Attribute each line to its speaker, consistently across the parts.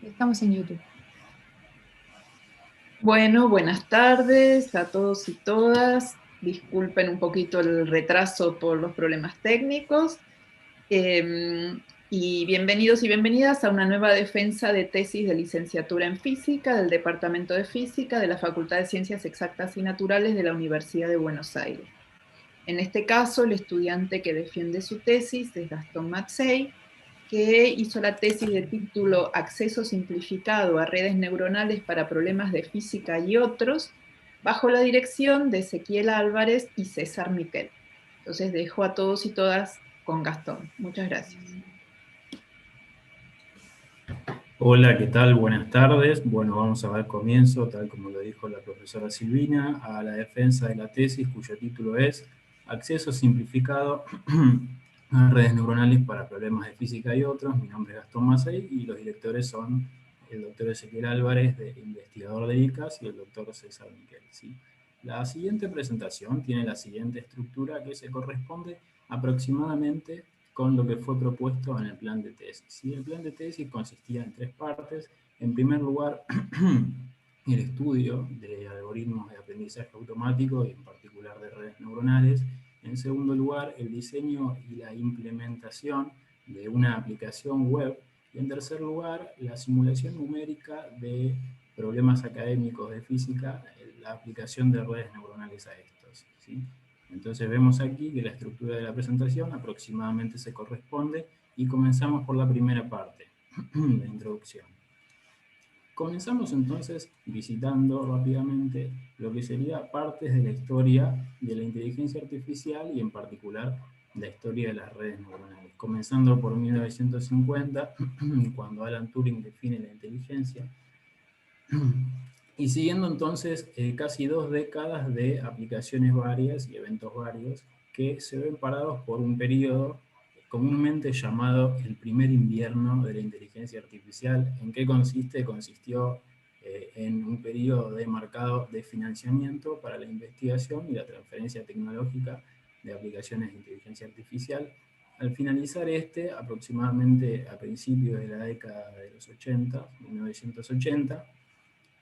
Speaker 1: Estamos en YouTube.
Speaker 2: Bueno, buenas tardes a todos y todas. Disculpen un poquito el retraso por los problemas técnicos. Y bienvenidos y bienvenidas a una nueva defensa de tesis de licenciatura en física del Departamento de Física de la Facultad de Ciencias Exactas y Naturales de la Universidad de Buenos Aires. En este caso, el estudiante que defiende su tesis es Gastón Mazzei, que hizo la tesis de título Acceso simplificado a redes neuronales para problemas de física y otros, bajo la dirección de Ezequiel Álvarez y César Miquel. Entonces dejo a todos y todas con Gastón. Muchas gracias.
Speaker 3: Hola, ¿qué tal? Buenas tardes. Bueno, vamos a dar comienzo, tal como lo dijo la profesora Silvina, a la defensa de la tesis cuyo título es Acceso simplificado a redes neuronales para problemas de física y otros. Mi nombre es Gastón Mazzei y los directores son el doctor Ezequiel Álvarez, investigador de ICAS, y el doctor César Miquel, ¿sí? La siguiente presentación tiene la siguiente estructura que se corresponde aproximadamente con lo que fue propuesto en el plan de tesis. Y el plan de tesis consistía en tres partes. En primer lugar, el estudio de algoritmos de aprendizaje automático y en particular de redes neuronales. En segundo lugar, el diseño y la implementación de una aplicación web. Y en tercer lugar, la simulación numérica de problemas académicos de física, la aplicación de redes neuronales a estos, ¿sí? Entonces vemos aquí que la estructura de la presentación aproximadamente se corresponde y comenzamos por la primera parte, la introducción. Comenzamos entonces visitando rápidamente lo que sería partes de la historia de la inteligencia artificial y en particular la historia de las redes neuronales. Comenzando por 1950, cuando Alan Turing define la inteligencia, y siguiendo entonces casi 2 décadas de aplicaciones varias y eventos varios que se ven parados por un periodo comúnmente llamado el primer invierno de la inteligencia artificial. ¿En qué consiste? Consistió en un periodo de marcado de financiamiento para la investigación y la transferencia tecnológica de aplicaciones de inteligencia artificial. Al finalizar aproximadamente a principios de la década de los 80, 1980,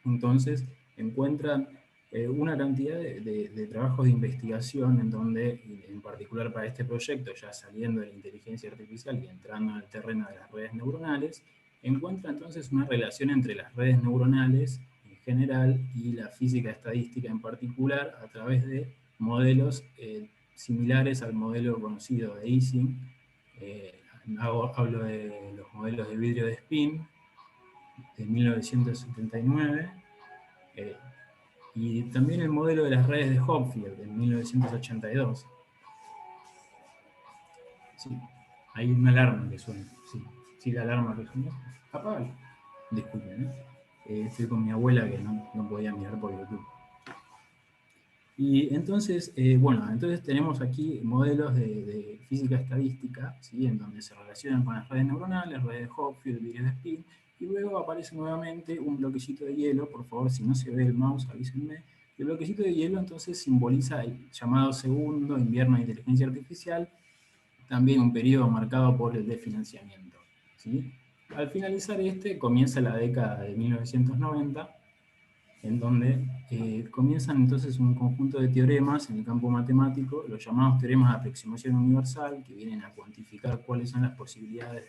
Speaker 3: entonces encuentran una cantidad de trabajos de investigación en donde, en particular para este proyecto, ya saliendo de la inteligencia artificial y entrando en el terreno de las redes neuronales, encuentra entonces una relación entre las redes neuronales en general y la física estadística en particular a través de modelos similares al modelo conocido de Ising. Hablo de los modelos de vidrio de spin de 1979, y también el modelo de las redes de Hopfield en 1982. Sí, hay una alarma que suena. Sí, sí, la alarma que suena. Apágalo. Disculpen, estoy con mi abuela que no podía mirar por YouTube. Y entonces, bueno, entonces tenemos aquí modelos de física estadística, ¿sí? En donde se relacionan con las redes neuronales, redes de Hopfield, vídeos de spin, y luego aparece nuevamente un bloquecito de hielo. Por favor, si no se ve el mouse, avísenme. El bloquecito de hielo entonces simboliza el llamado segundo invierno de inteligencia artificial, también un periodo marcado por el desfinanciamiento, ¿sí? Al finalizar comienza la década de 1990, en donde comienzan entonces un conjunto de teoremas en el campo matemático, los llamados teoremas de aproximación universal, que vienen a cuantificar cuáles son las posibilidades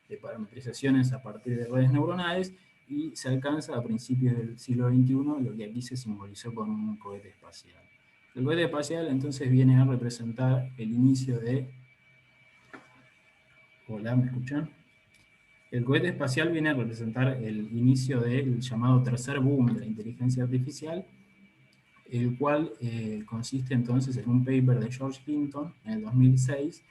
Speaker 3: de parametrizaciones a partir de redes neuronales, y se alcanza a principios del siglo XXI lo que aquí se simbolizó con un cohete espacial. El cohete espacial entonces viene a representar el inicio de... Hola, ¿me escuchan? El cohete espacial viene a representar el inicio del llamado tercer boom de la inteligencia artificial, el cual consiste entonces en un paper de George Hinton en el 2006,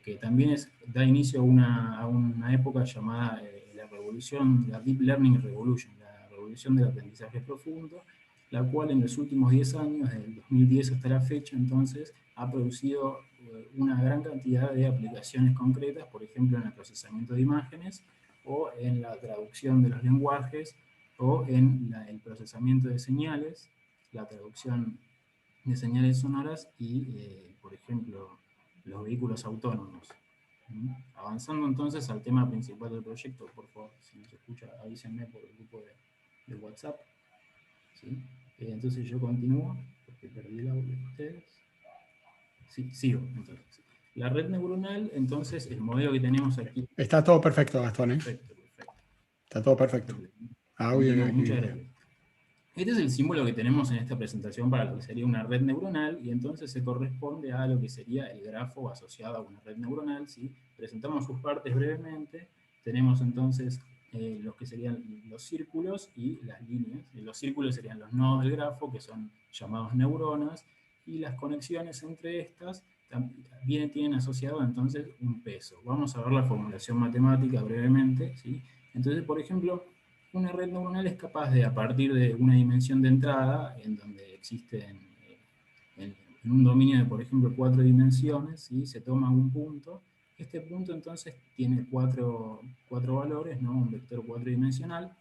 Speaker 3: que también da inicio a una época llamada la revolución, la Deep Learning Revolution, la revolución del aprendizaje profundo, la cual en los últimos 10 años, desde el 2010 hasta la fecha, entonces, ha producido una gran cantidad de aplicaciones concretas, por ejemplo, en el procesamiento de imágenes, o en la traducción de los lenguajes, o en el procesamiento de señales, la traducción de señales sonoras y, por ejemplo, los vehículos autónomos. Avanzando entonces al tema principal del proyecto, por favor, si no se escucha, avísenme por el grupo de WhatsApp. ¿Sí? Entonces yo continúo, porque perdí el audio de ustedes. Sí, sigo, entonces. La red neuronal, entonces, el modelo que tenemos aquí...
Speaker 1: Está todo perfecto, Gastón, ¿eh?
Speaker 3: Perfecto, perfecto.
Speaker 1: Está todo perfecto. Audio
Speaker 3: Continuamos,
Speaker 1: y
Speaker 3: muchas
Speaker 1: video.
Speaker 3: gracias. Este es el símbolo que tenemos en esta presentación para lo que sería una red neuronal, y entonces se corresponde a lo que sería el grafo asociado a una red neuronal. ¿Sí? Presentamos sus partes brevemente. Tenemos entonces los que serían los círculos y las líneas. Los círculos serían los nodos del grafo, que son llamados neuronas, y las conexiones entre estas también tienen asociado entonces un peso. Vamos a ver la formulación matemática brevemente. ¿Sí? Entonces, por ejemplo, una red neuronal es capaz de, a partir de una dimensión de entrada, en donde existen en un dominio de, por ejemplo, 4 dimensiones, ¿sí? Se toma un punto. Este punto entonces tiene cuatro valores, ¿no? Un vector 4-dimensional.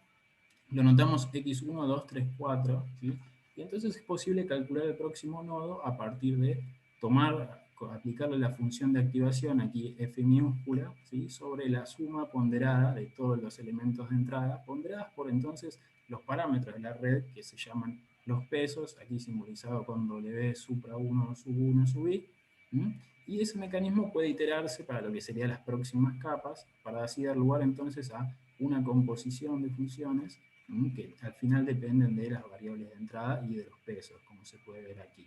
Speaker 3: Lo notamos x1, 2, 3, 4, ¿sí? Y entonces es posible calcular el próximo nodo a partir de aplicarle la función de activación, aquí f minúscula, ¿sí? Sobre la suma ponderada de todos los elementos de entrada, ponderadas por entonces los parámetros de la red, que se llaman los pesos, aquí simbolizado con w supra 1, sub 1, sub i, y ese mecanismo puede iterarse para lo que serían las próximas capas, para así dar lugar entonces a una composición de funciones que al final dependen de las variables de entrada y de los pesos, como se puede ver aquí.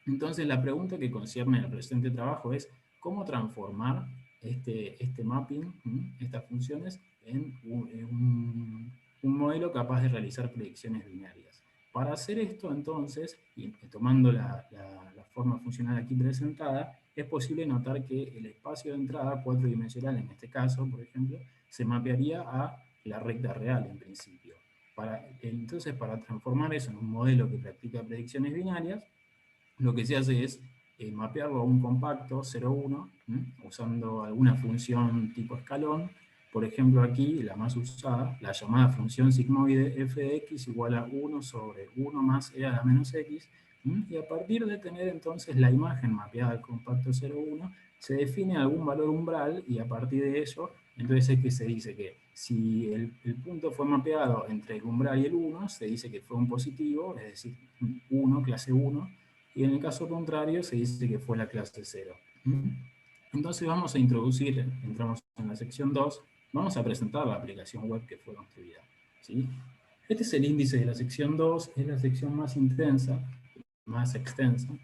Speaker 3: Entonces la pregunta que concierne al presente trabajo es cómo transformar este mapping, estas funciones, en un modelo capaz de realizar predicciones binarias. Para hacer esto, entonces, y tomando la forma funcional aquí presentada, es posible notar que el espacio de entrada 4-dimensional, en este caso, por ejemplo, se mapearía a la recta real, en principio. Entonces, para transformar eso en un modelo que practica predicciones binarias, lo que se hace es mapearlo a un compacto 0,1, usando alguna función tipo escalón. Por ejemplo, aquí, la más usada, la llamada función sigmoide f de x igual a 1 sobre 1 más e a la menos x, y a partir de tener entonces la imagen mapeada al compacto 0,1, se define algún valor umbral, y a partir de ello, entonces es que se dice que si el punto fue mapeado entre el umbral y el 1, se dice que fue un positivo, es decir, 1, clase 1, y en el caso contrario se dice que fue la clase 0. Entonces vamos a introducir, entramos en la sección 2, vamos a presentar la aplicación web que fue construida. ¿Sí? Este es el índice de la sección 2, es la sección más intensa, más extensa,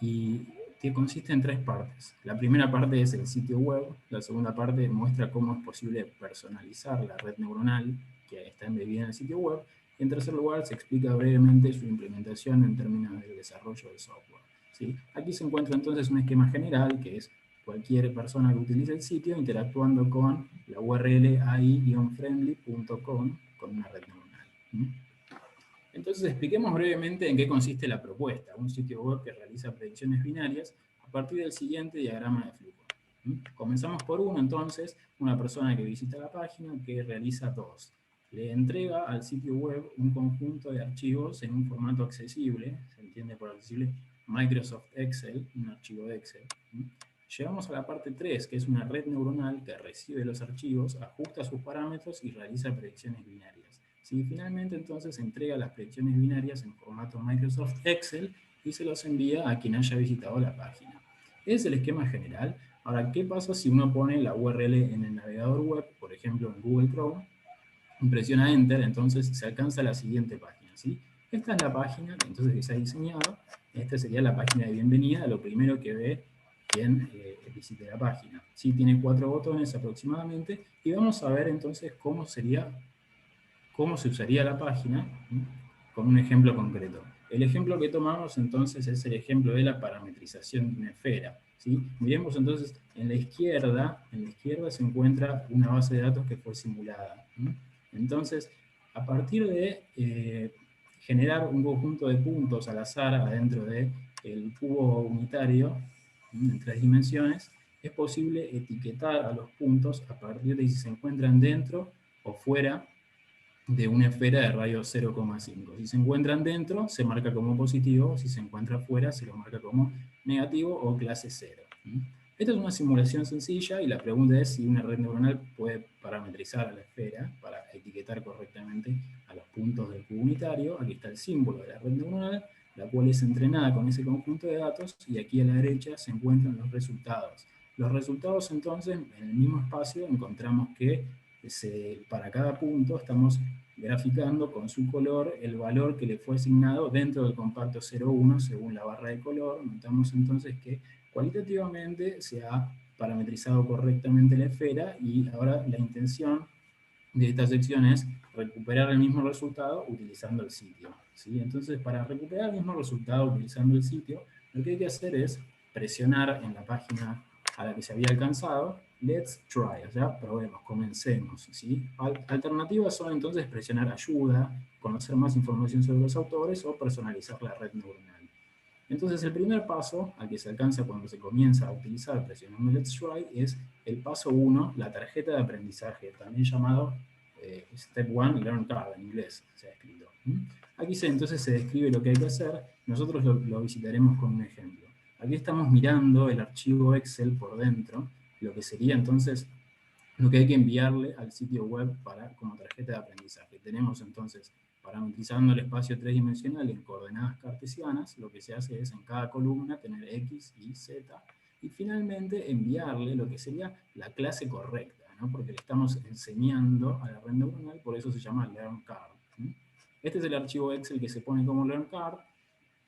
Speaker 3: y que consiste en 3 partes. La primera parte es el sitio web, la segunda parte muestra cómo es posible personalizar la red neuronal que está embebida en el sitio web, y en tercer lugar se explica brevemente su implementación en términos del desarrollo del software. ¿Sí? Aquí se encuentra entonces un esquema general, que es cualquier persona que utilice el sitio interactuando con la URL ai-friendly.com con una red neuronal. Entonces expliquemos brevemente en qué consiste la propuesta, un sitio web que realiza predicciones binarias a partir del siguiente diagrama de flujo. Comenzamos por uno, entonces, una persona que visita la página que realiza 2. Le entrega al sitio web un conjunto de archivos en un formato accesible, se entiende por accesible Microsoft Excel, un archivo de Excel. Llegamos a la parte 3, que es una red neuronal que recibe los archivos, ajusta sus parámetros y realiza predicciones binarias. ¿Sí? Finalmente, entonces, entrega las predicciones binarias en formato Microsoft Excel y se los envía a quien haya visitado la página. Ese es el esquema general. Ahora, ¿qué pasa si uno pone la URL en el navegador web, por ejemplo en Google Chrome, presiona Enter, entonces se alcanza la siguiente página? ¿Sí? Esta es la página entonces, que se ha diseñado. Esta sería la página de bienvenida, lo primero que ve quien visite la página. ¿Sí? Tiene 4 botones aproximadamente, y vamos a ver entonces cómo se usaría la página con un ejemplo concreto. El ejemplo que tomamos entonces es el ejemplo de la parametrización de una esfera. ¿Sí? Miremos entonces, en la izquierda se encuentra una base de datos que fue simulada. Entonces, a partir de generar un conjunto de puntos al azar adentro del cubo unitario en 3 dimensiones, es posible etiquetar a los puntos a partir de si se encuentran dentro o fuera de una esfera de radio 0,5. Si se encuentran dentro, se marca como positivo; si se encuentra fuera, se lo marca como negativo o clase 0. Esta es una simulación sencilla y la pregunta es si una red neuronal puede parametrizar a la esfera para etiquetar correctamente a los puntos del cubo unitario. Aquí está el símbolo de la red neuronal, la cual es entrenada con ese conjunto de datos, y aquí a la derecha se encuentran los resultados. Los resultados, entonces, en el mismo espacio encontramos que para cada punto estamos graficando con su color el valor que le fue asignado dentro del compacto 0,1 según la barra de color. Notamos entonces que cualitativamente se ha parametrizado correctamente la esfera, y ahora la intención de esta sección es recuperar el mismo resultado utilizando el sitio, ¿sí? Entonces, para recuperar el mismo resultado utilizando el sitio, lo que hay que hacer es presionar en la página a la que se había alcanzado, let's try, o sea, probemos, comencemos, ¿sí? Alternativas son entonces presionar ayuda, conocer más información sobre los autores o personalizar la red neuronal. Entonces, el primer paso al que se alcanza cuando se comienza a utilizar presionando Let's Try es el paso 1, la tarjeta de aprendizaje, también llamado Step 1 Learn Card en inglés, se ha escrito. Aquí entonces se describe lo que hay que hacer. Nosotros lo visitaremos con un ejemplo. Aquí estamos mirando el archivo Excel por dentro, lo que sería entonces lo que hay que enviarle al sitio web como tarjeta de aprendizaje. Tenemos entonces, parametrizando el espacio tridimensional en coordenadas cartesianas, lo que se hace es en cada columna tener X, Y, Z, y finalmente enviarle lo que sería la clase correcta, ¿no? Porque le estamos enseñando a la red neuronal, por eso se llama Learn Card. Este es el archivo Excel que se pone como Learn Card,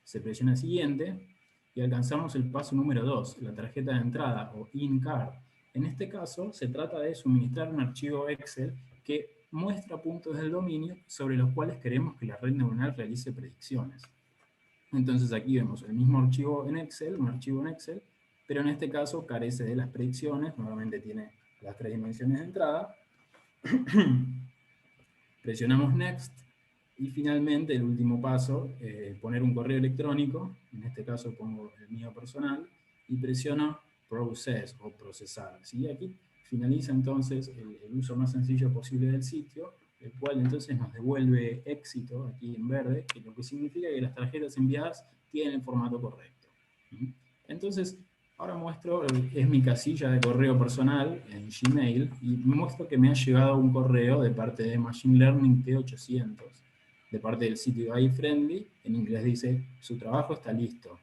Speaker 3: se presiona siguiente, y alcanzamos el paso número 2, la tarjeta de entrada, o In Card. En este caso, se trata de suministrar un archivo Excel que muestra puntos del dominio sobre los cuales queremos que la red neuronal realice predicciones. Entonces aquí vemos el mismo archivo en Excel, un archivo en Excel, pero en este caso carece de las predicciones, nuevamente tiene las 3 dimensiones de entrada. Presionamos Next, y finalmente el último paso, poner un correo electrónico, en este caso pongo el mío personal, y presiono Process o procesar, ¿sí? Aquí finaliza entonces el uso más sencillo posible del sitio, el cual entonces nos devuelve éxito, aquí en verde, que lo que significa que las tarjetas enviadas tienen el formato correcto. Entonces, ahora muestro, es mi casilla de correo personal en Gmail, y muestro que me ha llegado un correo de parte de Machine Learning T800, de parte del sitio iFriendly. En inglés dice, su trabajo está listo.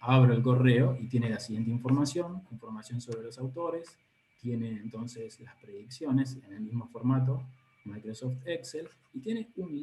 Speaker 3: Abro el correo y tiene la siguiente información sobre los autores, tiene entonces las predicciones en el mismo formato, Microsoft Excel, y tiene un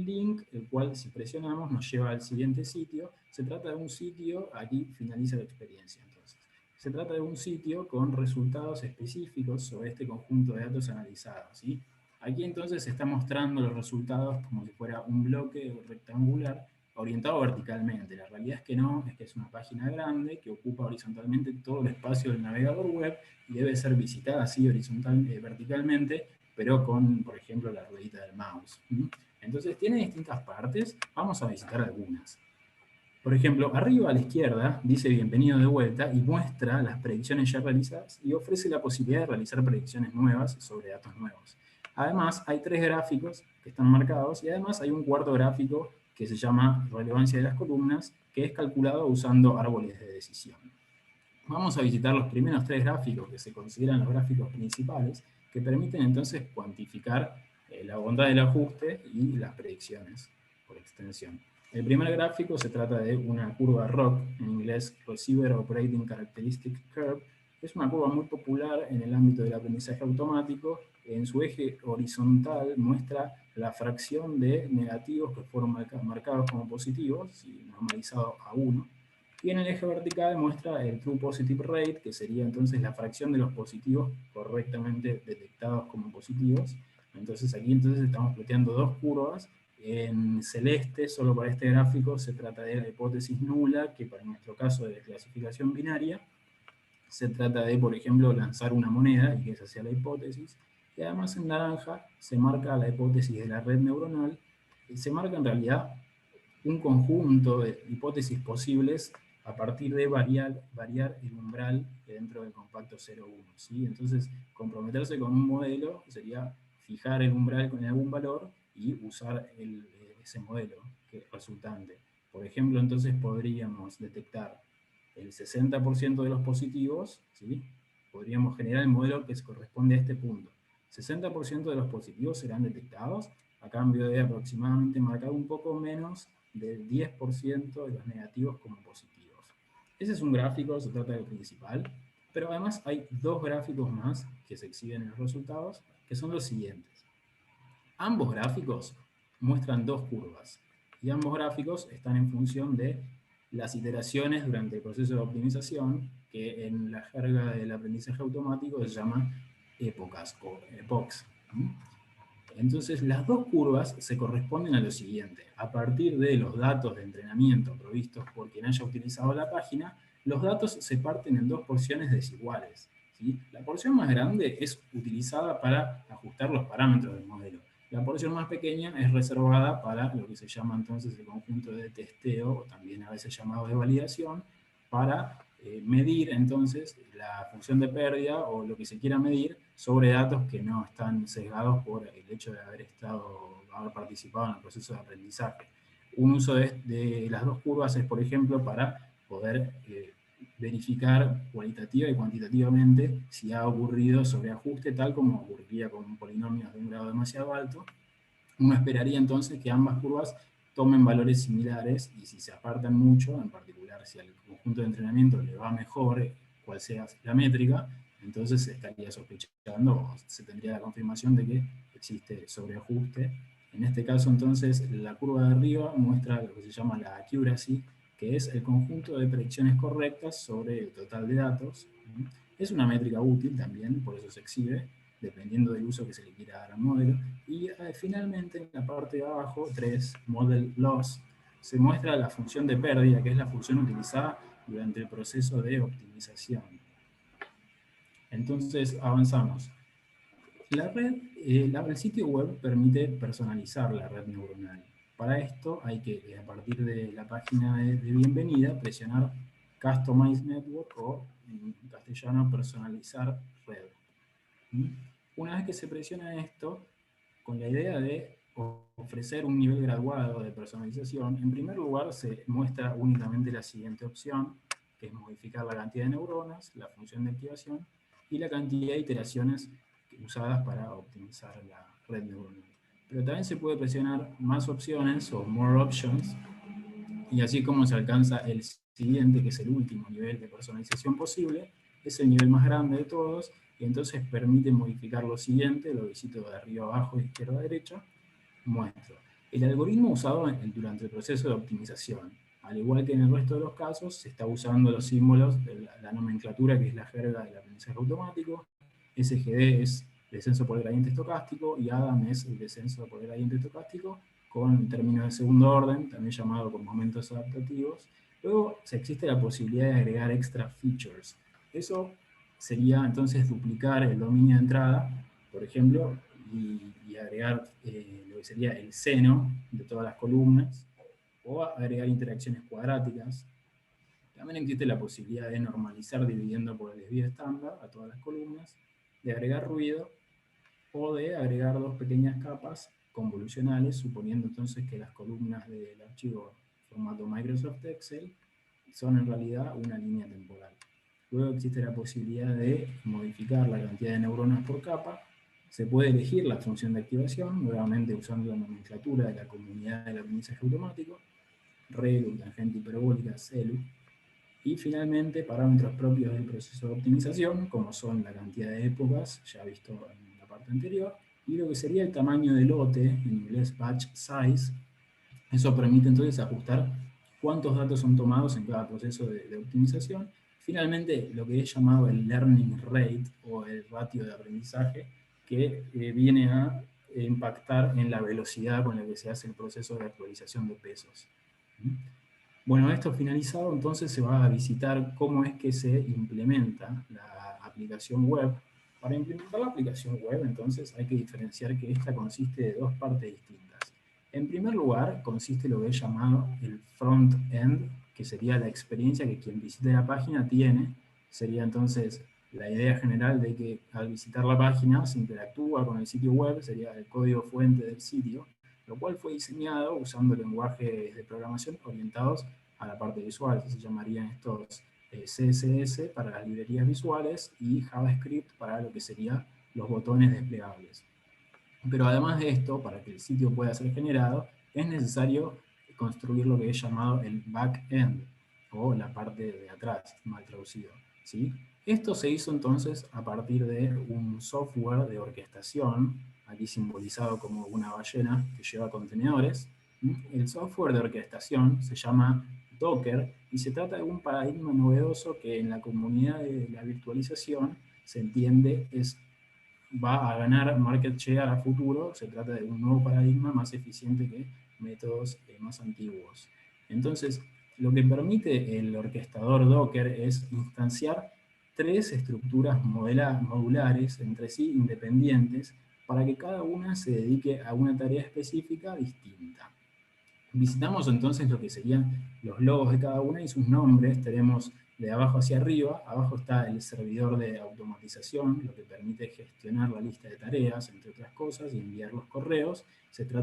Speaker 3: link, el cual si presionamos nos lleva al siguiente sitio. Se trata de un sitio, aquí finaliza la experiencia entonces. Se trata de un sitio con resultados específicos sobre este conjunto de datos analizados, ¿sí? Aquí entonces se está mostrando los resultados como si fuera un bloque rectangular orientado verticalmente. La realidad es que no, es que es una página grande que ocupa horizontalmente todo el espacio del navegador web y debe ser visitada así verticalmente, pero con, por ejemplo, la ruedita del mouse. Entonces tiene distintas partes, vamos a visitar algunas. Por ejemplo, arriba a la izquierda dice bienvenido de vuelta y muestra las predicciones ya realizadas y ofrece la posibilidad de realizar predicciones nuevas sobre datos nuevos. Además, hay 3 gráficos que están marcados, y además hay un cuarto gráfico que se llama relevancia de las columnas, que es calculado usando árboles de decisión. Vamos a visitar los primeros 3 gráficos que se consideran los gráficos principales, que permiten entonces cuantificar la bondad del ajuste y las predicciones por extensión. El primer gráfico se trata de una curva ROC, en inglés Receiver Operating Characteristic Curve. Es una curva muy popular en el ámbito del aprendizaje automático. En su eje horizontal muestra la fracción de negativos que fueron marcados como positivos, y normalizado a 1. Y en el eje vertical muestra el True Positive Rate, que sería entonces la fracción de los positivos correctamente detectados como positivos. Entonces aquí estamos planteando 2 curvas. En celeste, solo para este gráfico, se trata de la hipótesis nula, que para nuestro caso de clasificación binaria, se trata de, por ejemplo, lanzar una moneda, y que esa sea la hipótesis. Y además en naranja se marca la hipótesis de la red neuronal, y se marca en realidad un conjunto de hipótesis posibles a partir de variar el umbral dentro del compacto 0,1, ¿sí? Entonces, comprometerse con un modelo sería fijar el umbral con algún valor y usar ese modelo que es resultante. Por ejemplo, entonces podríamos detectar el 60% de los positivos, ¿sí? Podríamos generar el modelo que se corresponde a este punto. 60% de los positivos serán detectados a cambio de aproximadamente marcar un poco menos del 10% de los negativos como positivos. Ese es un gráfico, se trata del principal, pero además hay dos gráficos más que se exhiben en los resultados, que son los siguientes. Ambos gráficos muestran dos curvas, y ambos gráficos están en función de las iteraciones durante el proceso de optimización, que en la jerga del aprendizaje automático se llama épocas o epochs. Entonces, las dos curvas se corresponden a lo siguiente. A partir de los datos de entrenamiento provistos por quien haya utilizado la página, los datos se parten en dos porciones desiguales, ¿sí? La porción más grande es utilizada para ajustar los parámetros del modelo. La porción más pequeña es reservada para lo que se llama entonces el conjunto de testeo, o también a veces llamado de validación, para medir entonces la función de pérdida o lo que se quiera medir sobre datos que no están sesgados por el hecho de haber participado en el proceso de aprendizaje. Un uso de las dos curvas es, por ejemplo, para poder verificar cualitativa y cuantitativamente si ha ocurrido sobreajuste, tal como ocurriría con polinomios de un grado demasiado alto. Uno esperaría entonces que ambas curvas tomen valores similares, y si se apartan mucho, en particular si al conjunto de entrenamiento le va mejor, cual sea la métrica, entonces se estaría sospechando o se tendría la confirmación de que existe sobreajuste. En este caso entonces la curva de arriba muestra lo que se llama la accuracy, que es el conjunto de predicciones correctas sobre el total de datos. Es una métrica útil también, por eso se exhibe, dependiendo del uso que se le quiera dar al modelo. Y finalmente, en la parte de abajo, 3, Model Loss, se muestra la función de pérdida, que es la función utilizada durante el proceso de optimización. Entonces, avanzamos. La red, el sitio web permite personalizar la red neuronal. Para esto hay que, a partir de la página de bienvenida, presionar Customize Network, o en castellano, personalizar red. Una vez que se presiona esto, con la idea de ofrecer un nivel graduado de personalización, en primer lugar se muestra únicamente la siguiente opción, que es modificar la cantidad de neuronas, la función de activación, y la cantidad de iteraciones usadas para optimizar la red neuronal. Pero también se puede presionar más opciones, o more options, y así como se alcanza el siguiente, que es el último nivel de personalización posible, es el nivel más grande de todos, y entonces permite modificar lo siguiente, lo visito de arriba a abajo, de izquierda a derecha, muestro. El algoritmo usado durante el proceso de optimización, al igual que en el resto de los casos, se está usando los símbolos de la nomenclatura, que es la jerga del aprendizaje automático. SGD es descenso por gradiente estocástico, y ADAM es el descenso por gradiente estocástico, con términos de segundo orden, también llamado con momentos adaptativos. Luego existe la posibilidad de agregar extra features. Eso sería entonces duplicar el dominio de entrada, por ejemplo, y agregar lo que sería el seno de todas las columnas, o agregar interacciones cuadráticas. También existe la posibilidad de normalizar dividiendo por el desvío estándar a todas las columnas, de agregar ruido, o de agregar dos pequeñas capas convolucionales, suponiendo entonces que las columnas del archivo formato Microsoft Excel son en realidad una línea temporal. Luego existe la posibilidad de modificar la cantidad de neuronas por capa. Se puede elegir la función de activación, nuevamente usando la nomenclatura de la comunidad del aprendizaje automático, ReLU, tangente hiperbólica, CeLU. Y finalmente, parámetros propios del proceso de optimización, como son la cantidad de épocas, ya visto en la parte anterior, y lo que sería el tamaño del lote, en inglés batch size. Eso permite entonces ajustar cuántos datos son tomados en cada proceso de optimización. Finalmente, lo que es llamado el learning rate, o el ratio de aprendizaje, que viene a impactar en la velocidad con la que se hace el proceso de actualización de pesos. Bueno, esto finalizado, entonces se va a visitar cómo es que se implementa la aplicación web. Para implementar la aplicación web, entonces, hay que diferenciar que esta consiste de dos partes distintas. En primer lugar, consiste lo que es llamado el front-end, que sería la experiencia que quien visite la página tiene. Sería entonces la idea general de que al visitar la página se interactúa con el sitio web, sería el código fuente del sitio, lo cual fue diseñado usando lenguajes de programación orientados a la parte visual, que se llamarían estos CSS para las librerías visuales y JavaScript para lo que serían los botones desplegables. Pero además de esto, para que el sitio pueda ser generado, es necesario construir lo que es llamado el back-end, o la parte de atrás, mal traducido, ¿sí? Esto se hizo entonces a partir de un software de orquestación, aquí simbolizado como una ballena que lleva contenedores. El software de orquestación se llama Docker, y se trata de un paradigma novedoso que en la comunidad de la virtualización se entiende va a ganar market share a futuro. Se trata de un nuevo paradigma más eficiente que métodos más antiguos. Entonces, lo que permite el orquestador Docker es instanciar 3 estructuras modulares entre sí independientes para que cada una se dedique a una tarea específica distinta. Visitamos entonces lo que serían los logos de cada una y sus nombres. Tenemos de abajo hacia arriba. Abajo está el servidor de automatización, lo que permite gestionar la lista de tareas, entre otras cosas, y enviar los correos.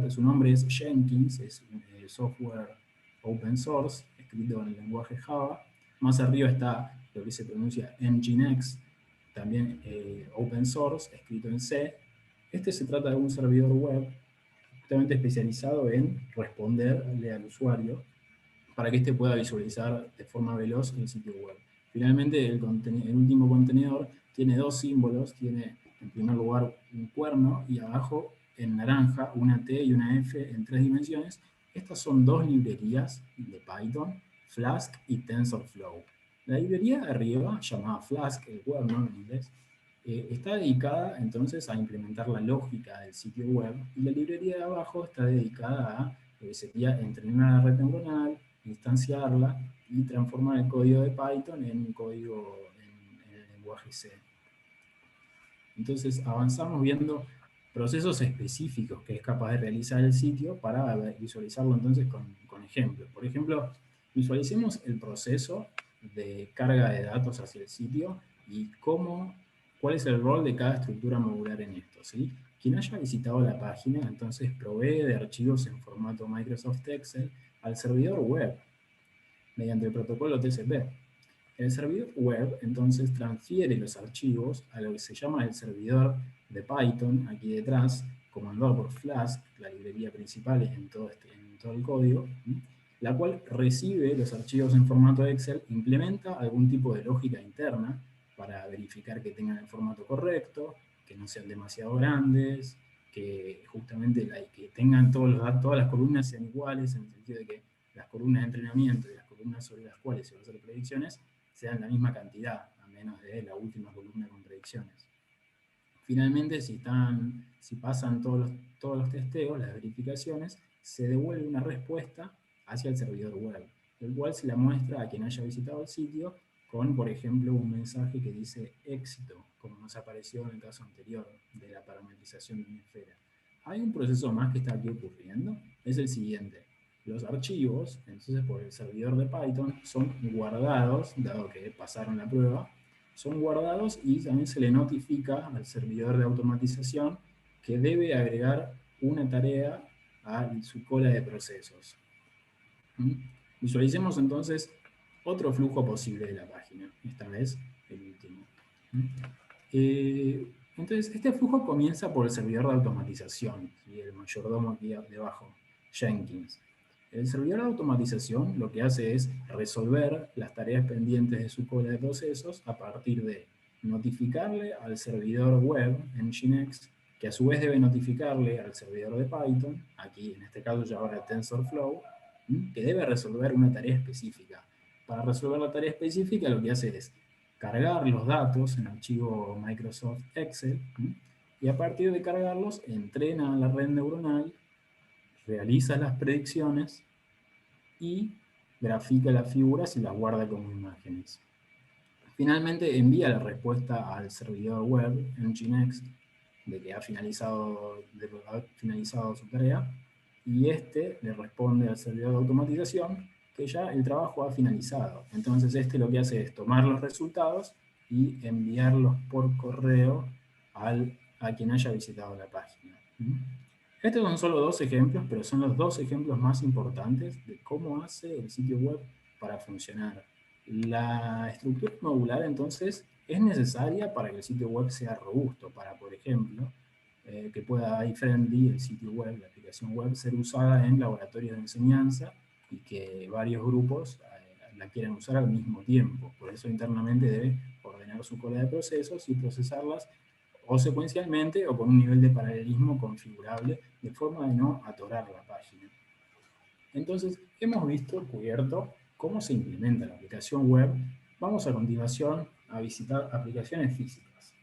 Speaker 3: Su nombre es Jenkins, es un software open source, escrito en el lenguaje Java. Más arriba está lo que se pronuncia Nginx, también open source, escrito en C. Se trata de un servidor web especializado en responderle al usuario para que éste pueda visualizar de forma veloz el sitio web. Finalmente, el último contenedor tiene 2 símbolos. Tiene en primer lugar un cuerno y abajo en naranja una T y una F en 3 dimensiones. Estas son 2 librerías de Python, Flask y TensorFlow. La librería de arriba, llamada Flask, el cuerno en inglés, está dedicada entonces a implementar la lógica del sitio web, y la librería de abajo está dedicada a lo que sería entrenar la red neuronal, instanciarla y transformar el código de Python en un código en el lenguaje C. Entonces avanzamos viendo procesos específicos que es capaz de realizar el sitio para visualizarlo entonces con ejemplos. Por ejemplo, visualicemos el proceso de carga de datos hacia el sitio y cuál es el rol de cada estructura modular en esto, ¿sí? Quien haya visitado la página entonces provee de archivos en formato Microsoft Excel al servidor web mediante el protocolo TCP. El servidor web entonces transfiere los archivos a lo que se llama el servidor de Python, aquí detrás, comandado por Flask, la librería principal en todo el código, la cual recibe los archivos en formato Excel, implementa algún tipo de lógica interna para verificar que tengan el formato correcto, que no sean demasiado grandes, que justamente que tengan todas las columnas sean iguales, en el sentido de que las columnas de entrenamiento y las columnas sobre las cuales se van a hacer predicciones sean la misma cantidad, a menos de la última columna con predicciones. Finalmente, si pasan todos los testeos, las verificaciones, se devuelve una respuesta hacia el servidor web, el cual se la muestra a quien haya visitado el sitio con, por ejemplo, un mensaje que dice éxito, como nos apareció en el caso anterior de la parametrización de una esfera. Hay un proceso más que está aquí ocurriendo, es el siguiente. Los archivos, entonces por el servidor de Python, son guardados, dado que pasaron la prueba, son guardados y también se le notifica al servidor de automatización que debe agregar una tarea a su cola de procesos. Visualicemos entonces otro flujo posible de la página, esta vez el último. Entonces, este flujo comienza por el servidor de automatización, y el mayordomo aquí debajo, Jenkins. El servidor de automatización lo que hace es resolver las tareas pendientes de su cola de procesos a partir de notificarle al servidor web, Nginx, que a su vez debe notificarle al servidor de Python, aquí en este caso ya ahora TensorFlow, que debe resolver una tarea específica. Para resolver la tarea específica lo que hace es cargar los datos en archivo Microsoft Excel, y a partir de cargarlos entrena la red neuronal, realiza las predicciones y grafica las figuras y las guarda como imágenes. Finalmente envía la respuesta al servidor web, Nginx, de que ha finalizado su tarea, y le responde al servidor de automatización que ya el trabajo ha finalizado. Entonces lo que hace es tomar los resultados y enviarlos por correo a quien haya visitado la página. Estos son solo 2 ejemplos, pero son los 2 ejemplos más importantes de cómo hace el sitio web para funcionar. La estructura modular, entonces, es necesaria para que el sitio web sea robusto, para, por ejemplo, que pueda iFriendly, el sitio web, la aplicación web, ser usada en laboratorios de enseñanza y que varios grupos la quieran usar al mismo tiempo. Por eso internamente debe ordenar su cola de procesos y procesarlas o secuencialmente o con un nivel de paralelismo configurable de forma de no atorar la página. Entonces, hemos cubierto cómo se implementa la aplicación web. Vamos a continuación a visitar aplicaciones físicas.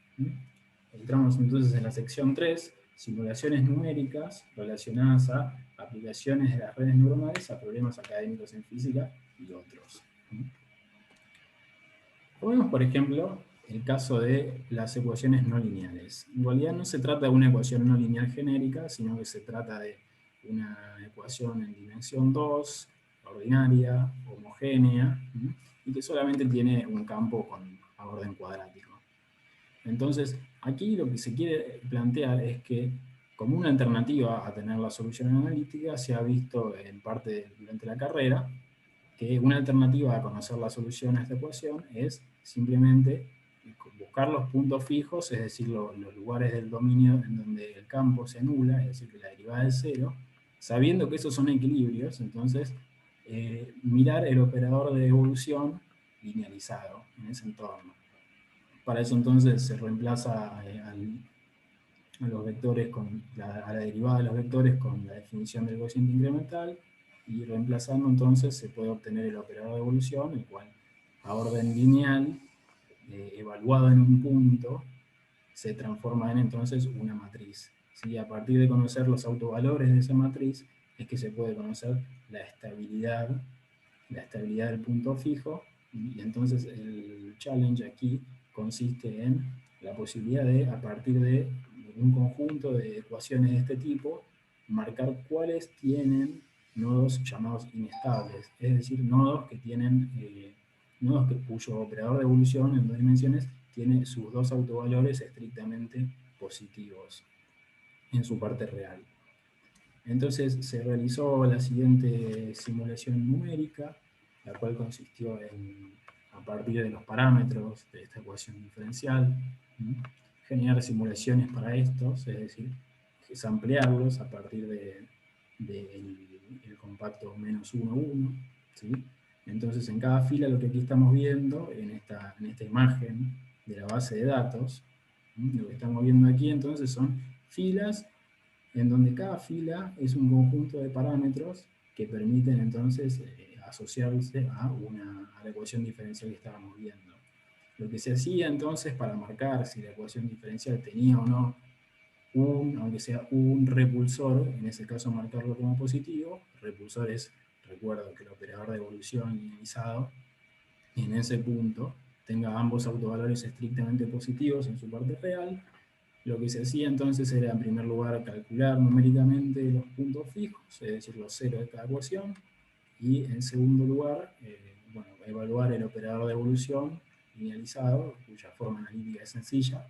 Speaker 3: Entramos entonces en la sección 3, simulaciones numéricas relacionadas a aplicaciones de las redes neuronales a problemas académicos en física y otros. Tomemos, por ejemplo, el caso de las ecuaciones no lineales. En realidad no se trata de una ecuación no lineal genérica, sino que se trata de una ecuación en dimensión 2, ordinaria, homogénea, y que solamente tiene un campo con orden cuadrático. Entonces, aquí lo que se quiere plantear es que, como una alternativa a tener la solución analítica, se ha visto en parte durante la carrera, que una alternativa a conocer la solución a esta ecuación es simplemente buscar los puntos fijos, es decir, los lugares del dominio en donde el campo se anula, es decir, que la derivada es cero, sabiendo que esos son equilibrios, entonces mirar el operador de evolución linealizado en ese entorno. Para eso entonces se reemplaza a los vectores a la derivada de los vectores con la definición del cociente incremental, y reemplazando entonces se puede obtener el operador de evolución, el cual a orden lineal, evaluado en un punto, se transforma en entonces una matriz. ¿Sí? A partir de conocer los autovalores de esa matriz, es que se puede conocer la estabilidad del punto fijo, y entonces el challenge aquí consiste en la posibilidad de, a partir de un conjunto de ecuaciones de este tipo, marcar cuáles tienen nodos llamados inestables, es decir, nodos que tienen cuyo operador de evolución en 2 dimensiones tiene sus 2 autovalores estrictamente positivos en su parte real. Entonces se realizó la siguiente simulación numérica, la cual consistió en, a partir de los parámetros de esta ecuación diferencial, generar simulaciones para estos, es decir, samplearlos a partir del compacto -1, 1, ¿sí? Entonces en cada fila, lo que aquí estamos viendo, en esta imagen de la base de datos, lo que estamos viendo aquí entonces son filas en donde cada fila es un conjunto de parámetros que permiten entonces asociarse a la ecuación diferencial que estábamos viendo. Lo que se hacía entonces para marcar si la ecuación diferencial tenía o no aunque sea un repulsor, en ese caso marcarlo como positivo. Repulsor es, recuerdo que el operador de evolución linealizado, y en ese punto tenga ambos autovalores estrictamente positivos en su parte real. Lo que se hacía entonces era, en primer lugar, calcular numéricamente los puntos fijos, es decir, los ceros de cada ecuación, y en segundo lugar, evaluar el operador de evolución linealizado, cuya forma analítica es sencilla,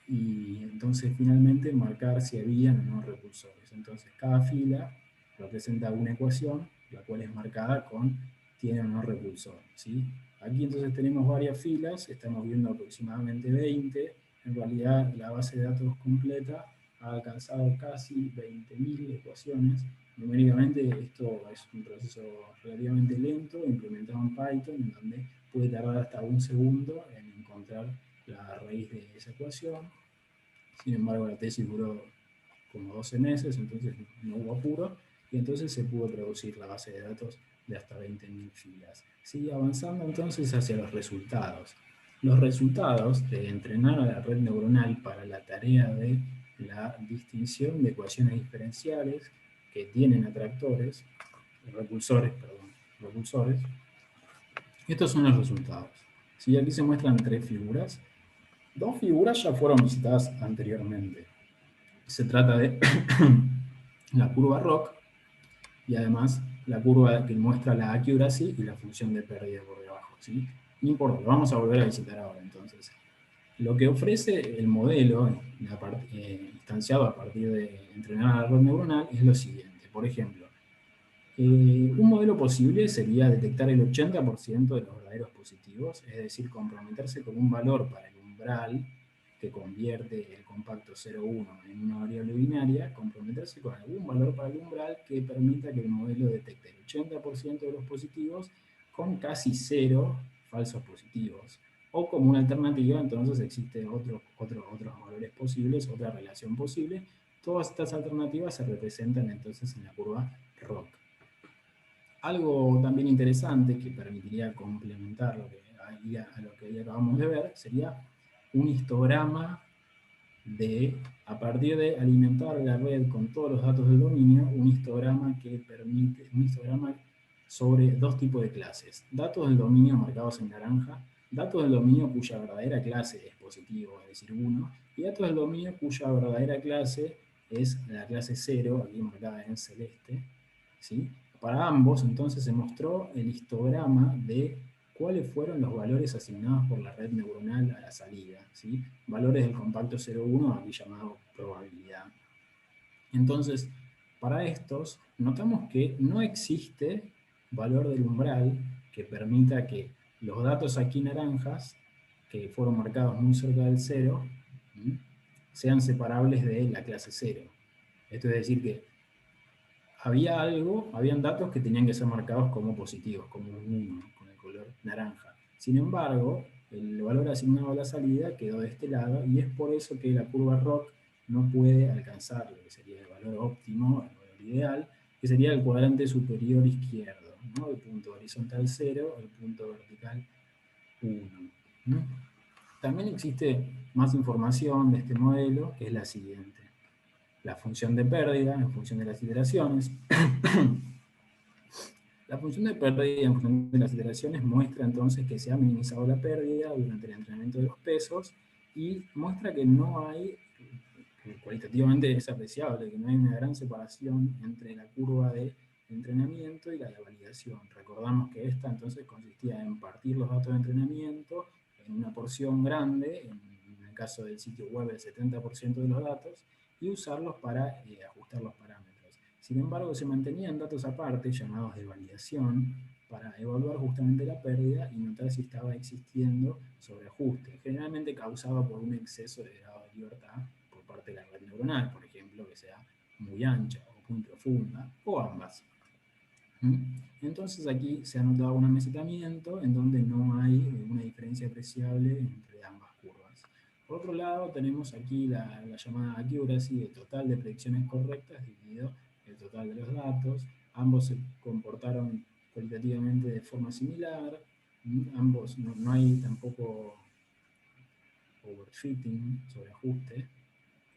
Speaker 3: y entonces finalmente marcar si había o no repulsores. Entonces cada fila representa una ecuación, la cual es marcada con tiene o no repulsor, ¿sí? Aquí entonces tenemos varias filas, estamos viendo aproximadamente 20, en realidad la base de datos completa ha alcanzado casi 20.000 ecuaciones. Numéricamente esto es un proceso relativamente lento, implementado en Python, en donde puede tardar hasta 1 segundo en encontrar la raíz de esa ecuación. Sin embargo, la tesis duró como 12 meses, entonces no hubo apuro, y entonces se pudo producir la base de datos de hasta 20.000 filas. Sigue avanzando entonces hacia los resultados. Los resultados de entrenar a la red neuronal para la tarea de la distinción de ecuaciones diferenciales que tienen repulsores. Estos son los resultados. ¿Sí? Aquí se muestran 3 figuras. 2 figuras ya fueron visitadas anteriormente. Se trata de la curva ROC y además la curva que muestra la accuracy y la función de pérdida por debajo, ¿sí? No importa, lo vamos a volver a visitar ahora entonces. Lo que ofrece el modelo instanciado a partir de entrenar a la red neuronal es lo siguiente. Por ejemplo, Un modelo posible sería detectar el 80% de los verdaderos positivos, es decir, comprometerse con un valor para el umbral que convierte el compacto 0,1 en una variable binaria, comprometerse con algún valor para el umbral que permita que el modelo detecte el 80% de los positivos con casi cero falsos positivos. O como una alternativa, entonces existen otros valores posibles, otra relación posible. Todas estas alternativas se representan entonces en la curva ROC. Algo también interesante que permitiría complementar a lo que ahí acabamos de ver sería un histograma a partir de alimentar la red con todos los datos del dominio, un histograma sobre dos tipos de clases. Datos del dominio marcados en naranja, datos del dominio cuya verdadera clase es positivo, es decir, 1, y datos del dominio cuya verdadera clase es la clase 0, aquí marcada en celeste, ¿sí? Para ambos, entonces, se mostró el histograma de cuáles fueron los valores asignados por la red neuronal a la salida, ¿sí? Valores del compacto 0,1, aquí llamado probabilidad. Entonces, para estos, notamos que no existe valor del umbral que permita que los datos aquí naranjas, que fueron marcados muy cerca del 0, sean separables de la clase 0. Esto es decir que habían datos que tenían que ser marcados como positivos, como un 1, con el color naranja. Sin embargo, el valor asignado a la salida quedó de este lado, y es por eso que la curva ROC no puede alcanzar lo que sería el valor óptimo, el valor ideal, que sería el cuadrante superior izquierdo, ¿no? El punto horizontal 0, el punto vertical 1. ¿no? También existe más información de este modelo, que es la siguiente. La función de pérdida en función de las iteraciones. La función de pérdida en función de las iteraciones muestra entonces que se ha minimizado la pérdida durante el entrenamiento de los pesos, y muestra que no hay, cualitativamente es apreciable, que no hay una gran separación entre la curva de entrenamiento y la de validación. Recordamos que esta entonces consistía en partir los datos de entrenamiento en una porción grande, en el caso del sitio web el 70% de los datos, y usarlos para ajustar los parámetros. Sin embargo, se mantenían datos aparte, llamados de validación, para evaluar justamente la pérdida y notar si estaba existiendo sobreajuste, generalmente causado por un exceso de grado de libertad por parte de la red neuronal, por ejemplo, que sea muy ancha o muy profunda, o ambas. Entonces aquí se ha notado un amesetamiento en donde no hay una diferencia apreciable entre ambas curvas. Por otro lado, tenemos aquí la llamada accuracy, el total de predicciones correctas dividido el total de los datos. Ambos se comportaron cualitativamente de forma similar. Ambos, no hay tampoco overfitting, sobreajuste,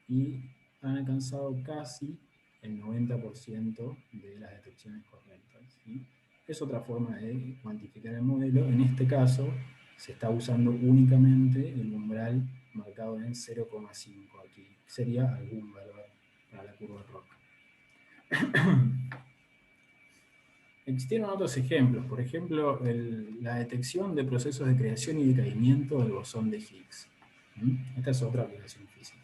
Speaker 3: y han alcanzado casi el 90% de las detecciones correctas. ¿sí? Es otra forma de cuantificar el modelo. En este caso, se está usando únicamente el umbral marcado en 0,5 aquí. Sería algún valor para la curva ROC. Existieron otros ejemplos, por ejemplo, la detección de procesos de creación y decaimiento del bosón de Higgs. Esta es otra aplicación física.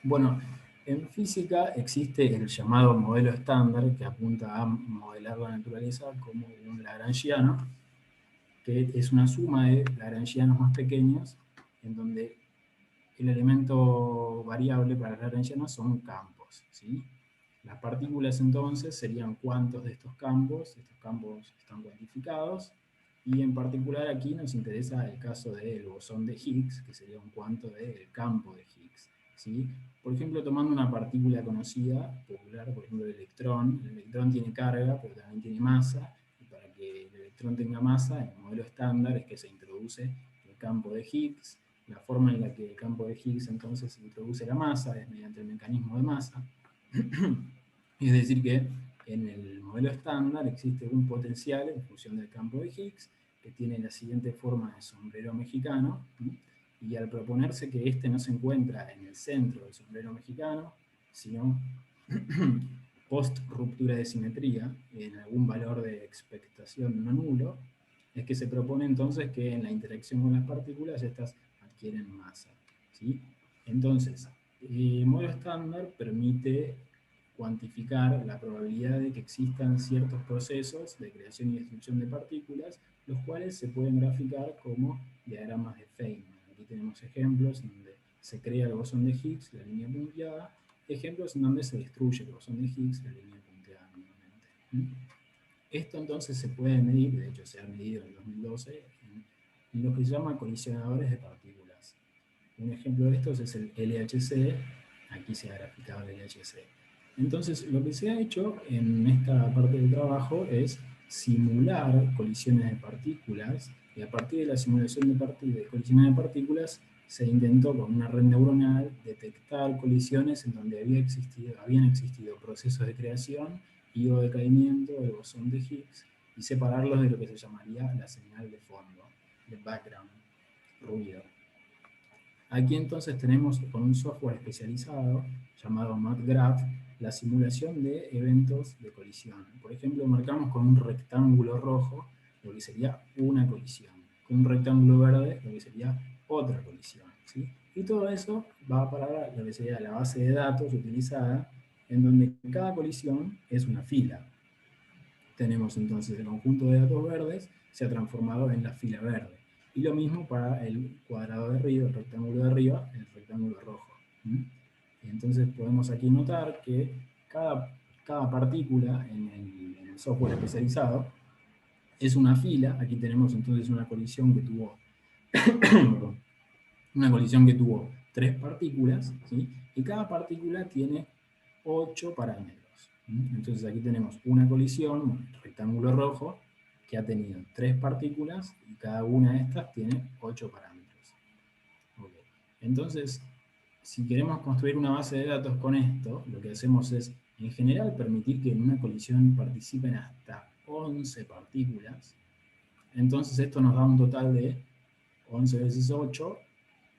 Speaker 3: Bueno, en física existe el llamado modelo estándar, que apunta a modelar la naturaleza como un lagrangiano, que es una suma de lagrangianos más pequeños, en donde el elemento variable para los lagrangianos son campos, ¿sí? Las partículas entonces serían cuántos de estos campos están cuantificados, y en particular aquí nos interesa el caso del bosón de Higgs, que sería un cuánto del campo de Higgs, ¿sí? Por ejemplo, tomando una partícula conocida, popular, por ejemplo el electrón tiene carga, pero también tiene masa, y para que el electrón tenga masa, el modelo estándar es que se introduce el campo de Higgs. La forma en la que el campo de Higgs entonces se introduce la masa es mediante el mecanismo de masa. Es decir que en el modelo estándar existe un potencial en función del campo de Higgs, que tiene la siguiente forma de sombrero mexicano, y al proponerse que este no se encuentra en el centro del sombrero mexicano, sino post ruptura de simetría, en algún valor de expectación no nulo, es que se propone entonces que en la interacción con las partículas estas adquieren masa, ¿sí? Entonces, el modelo estándar permite cuantificar la probabilidad de que existan ciertos procesos de creación y destrucción de partículas, los cuales se pueden graficar como diagramas de Feynman. Aquí tenemos ejemplos en donde se crea el bosón de Higgs, la línea punteada, ejemplos en donde se destruye el bosón de Higgs, la línea punteada nuevamente. Esto entonces se puede medir, de hecho se ha medido en 2012, en lo que se llama colisionadores de partículas. Un ejemplo de estos es el LHC, aquí se ha graficado el LHC. Entonces, lo que se ha hecho en esta parte del trabajo es simular colisiones de partículas, y a partir de la simulación de colisiones de partículas, se intentó con una red neuronal detectar colisiones en donde habían existido procesos de creación y o decaimiento del bosón de Higgs, y separarlos de lo que se llamaría la señal de fondo, de background, ruido. Aquí entonces tenemos con un software especializado llamado MATGraph la simulación de eventos de colisión. Por ejemplo, marcamos con un rectángulo rojo lo que sería una colisión, con un rectángulo verde lo que sería otra colisión, ¿sí? Y todo eso va a parar a lo que sería la base de datos utilizada, en donde cada colisión es una fila. Tenemos entonces el conjunto de datos verdes se ha transformado en la fila verde. Y lo mismo para el cuadrado de arriba, el rectángulo de arriba, el rectángulo rojo. Y entonces podemos aquí notar que cada partícula en el software especializado es una fila. Aquí tenemos entonces una colisión que tuvo una colisión que tuvo 3 partículas, ¿sí? Y cada partícula tiene 8 parámetros. Entonces aquí tenemos una colisión, rectángulo rojo, que ha tenido 3 partículas y cada una de estas tiene 8 parámetros. Okay. Entonces, si queremos construir una base de datos con esto, lo que hacemos es, en general, permitir que en una colisión participen hasta 11 partículas. Entonces esto nos da un total de 11 veces 8,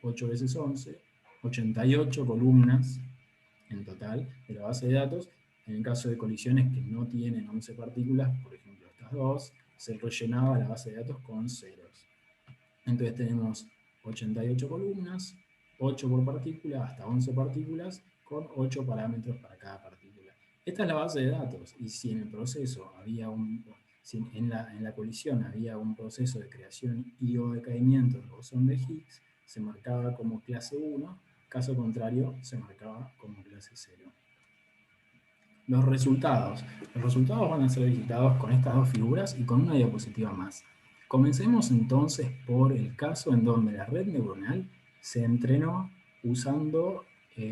Speaker 3: 8 veces 11, 88 columnas en total de la base de datos. En el caso de colisiones que no tienen 11 partículas, por ejemplo estas dos, se rellenaba la base de datos con ceros. Entonces tenemos 88 columnas, 8 por partícula, hasta 11 partículas, con 8 parámetros para cada partícula. Esta es la base de datos, y si en el proceso había si en la colisión había un proceso de creación y o decaimiento del bosón de Higgs, se marcaba como clase 1, caso contrario se marcaba como clase 0. Los resultados van a ser visitados con estas dos figuras y con una diapositiva más. Comencemos entonces por el caso en donde la red neuronal se entrenó usando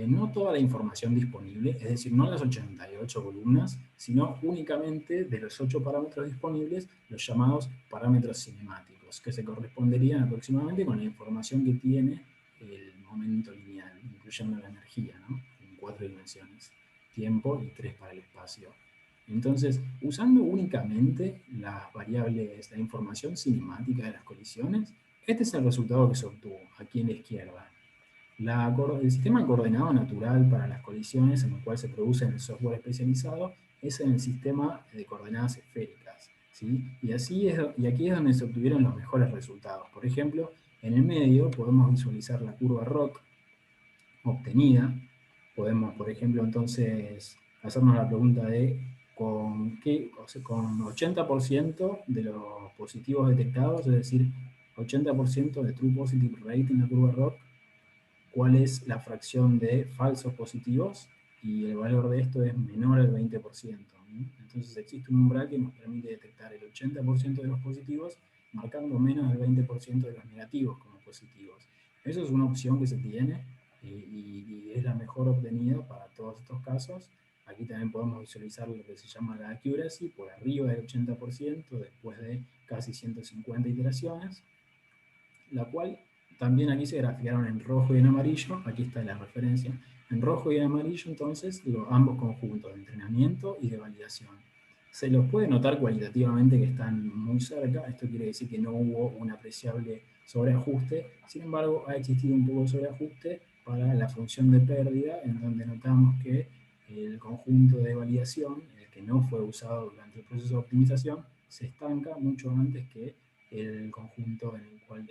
Speaker 3: no toda la información disponible, es decir, no las 88 columnas, sino únicamente de los 8 parámetros disponibles, los llamados parámetros cinemáticos, que se corresponderían aproximadamente con la información que tiene el momento lineal, incluyendo la energía, ¿no? En 4 dimensiones, tiempo y 3 para el espacio. Entonces, usando únicamente las variables, la información cinemática de las colisiones, este es el resultado que se obtuvo, aquí en la izquierda. El sistema coordenado natural para las colisiones en el cual se produce en el software especializado es en el sistema de coordenadas esféricas, ¿sí? Y aquí es donde se obtuvieron los mejores resultados. Por ejemplo, en el medio podemos visualizar la curva ROC obtenida. Podemos, por ejemplo, entonces hacernos la pregunta de con 80% de los positivos detectados, es decir, 80% de true positive rate en la curva ROC, cuál es la fracción de falsos positivos, y el valor de esto es menor al 20%. Entonces existe un umbral que nos permite detectar el 80% de los positivos, marcando menos del 20% de los negativos como positivos. Eso es una opción que se tiene y es la mejor obtenida para todos estos casos. Aquí también podemos visualizar lo que se llama la accuracy, por arriba del 80% después de casi 150 iteraciones, la cual también aquí se graficaron en rojo y en amarillo. Aquí está la referencia. En rojo y en amarillo, entonces, ambos conjuntos de entrenamiento y de validación. Se los puede notar cualitativamente que están muy cerca. Esto quiere decir que no hubo un apreciable sobreajuste. Sin embargo, ha existido un poco de sobreajuste para la función de pérdida, en donde notamos que el conjunto de validación, el que no fue usado durante el proceso de optimización, se estanca mucho antes que el conjunto en el cual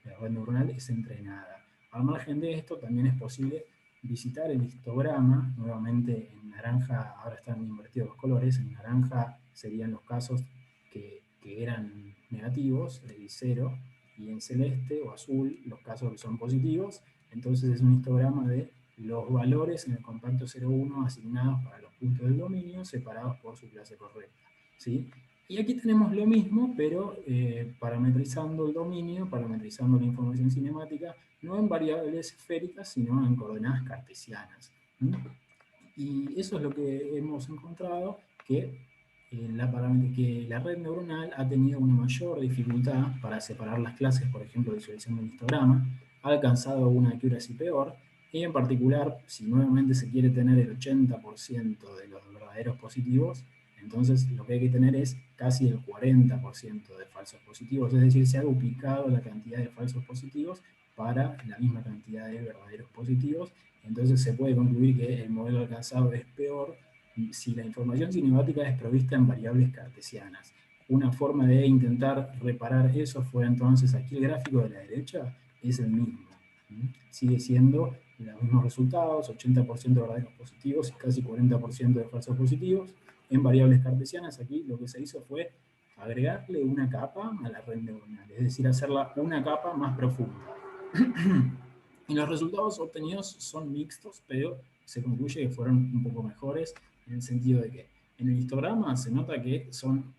Speaker 3: la red neuronal es entrenada. Al margen de esto, también es posible visitar el histograma, nuevamente en naranja, ahora están invertidos los colores, en naranja serían los casos que eran negativos, el 0, y en celeste o azul los casos que son positivos. Entonces es un histograma de los valores en el compacto 0,1 asignados para los puntos del dominio separados por su clase correcta, ¿sí? Y aquí tenemos lo mismo, pero parametrizando el dominio, parametrizando la información cinemática, no en variables esféricas, sino en coordenadas cartesianas. Y eso es lo que hemos encontrado, que la red neuronal ha tenido una mayor dificultad para separar las clases, por ejemplo, visualización de un histograma, ha alcanzado una accuracy peor, y en particular, si nuevamente se quiere tener el 80% de los verdaderos positivos, entonces lo que hay que tener es casi el 40% de falsos positivos, es decir, se ha duplicado la cantidad de falsos positivos para la misma cantidad de verdaderos positivos. Entonces se puede concluir que el modelo alcanzado es peor si la información cinemática es provista en variables cartesianas. Una forma de intentar reparar eso fue entonces, aquí el gráfico de la derecha es el mismo. Sigue siendo los mismos resultados, 80% de verdaderos positivos y casi 40% de falsos positivos. En variables cartesianas aquí lo que se hizo fue agregarle una capa a la red neuronal, es decir, hacerla una capa más profunda. Y los resultados obtenidos son mixtos, pero se concluye que fueron un poco mejores, en el sentido de que en el histograma se nota que son,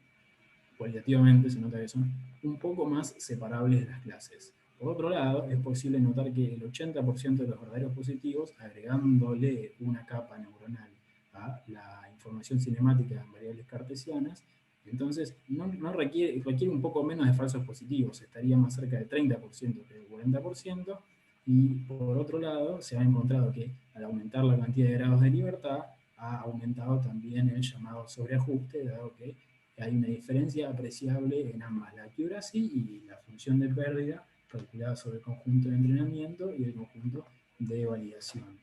Speaker 3: cualitativamente se nota que son un poco más separables las clases. Por otro lado, es posible notar que el 80% de los verdaderos positivos, agregándole una capa neuronal a la información cinemática en variables cartesianas, entonces no requiere un poco menos de falsos positivos, estaría más cerca del 30% que del 40%, y por otro lado, se ha encontrado que al aumentar la cantidad de grados de libertad, ha aumentado también el llamado sobreajuste, dado que hay una diferencia apreciable en ambas, la accuracy y la función de pérdida, calculada sobre el conjunto de entrenamiento y el conjunto de validación.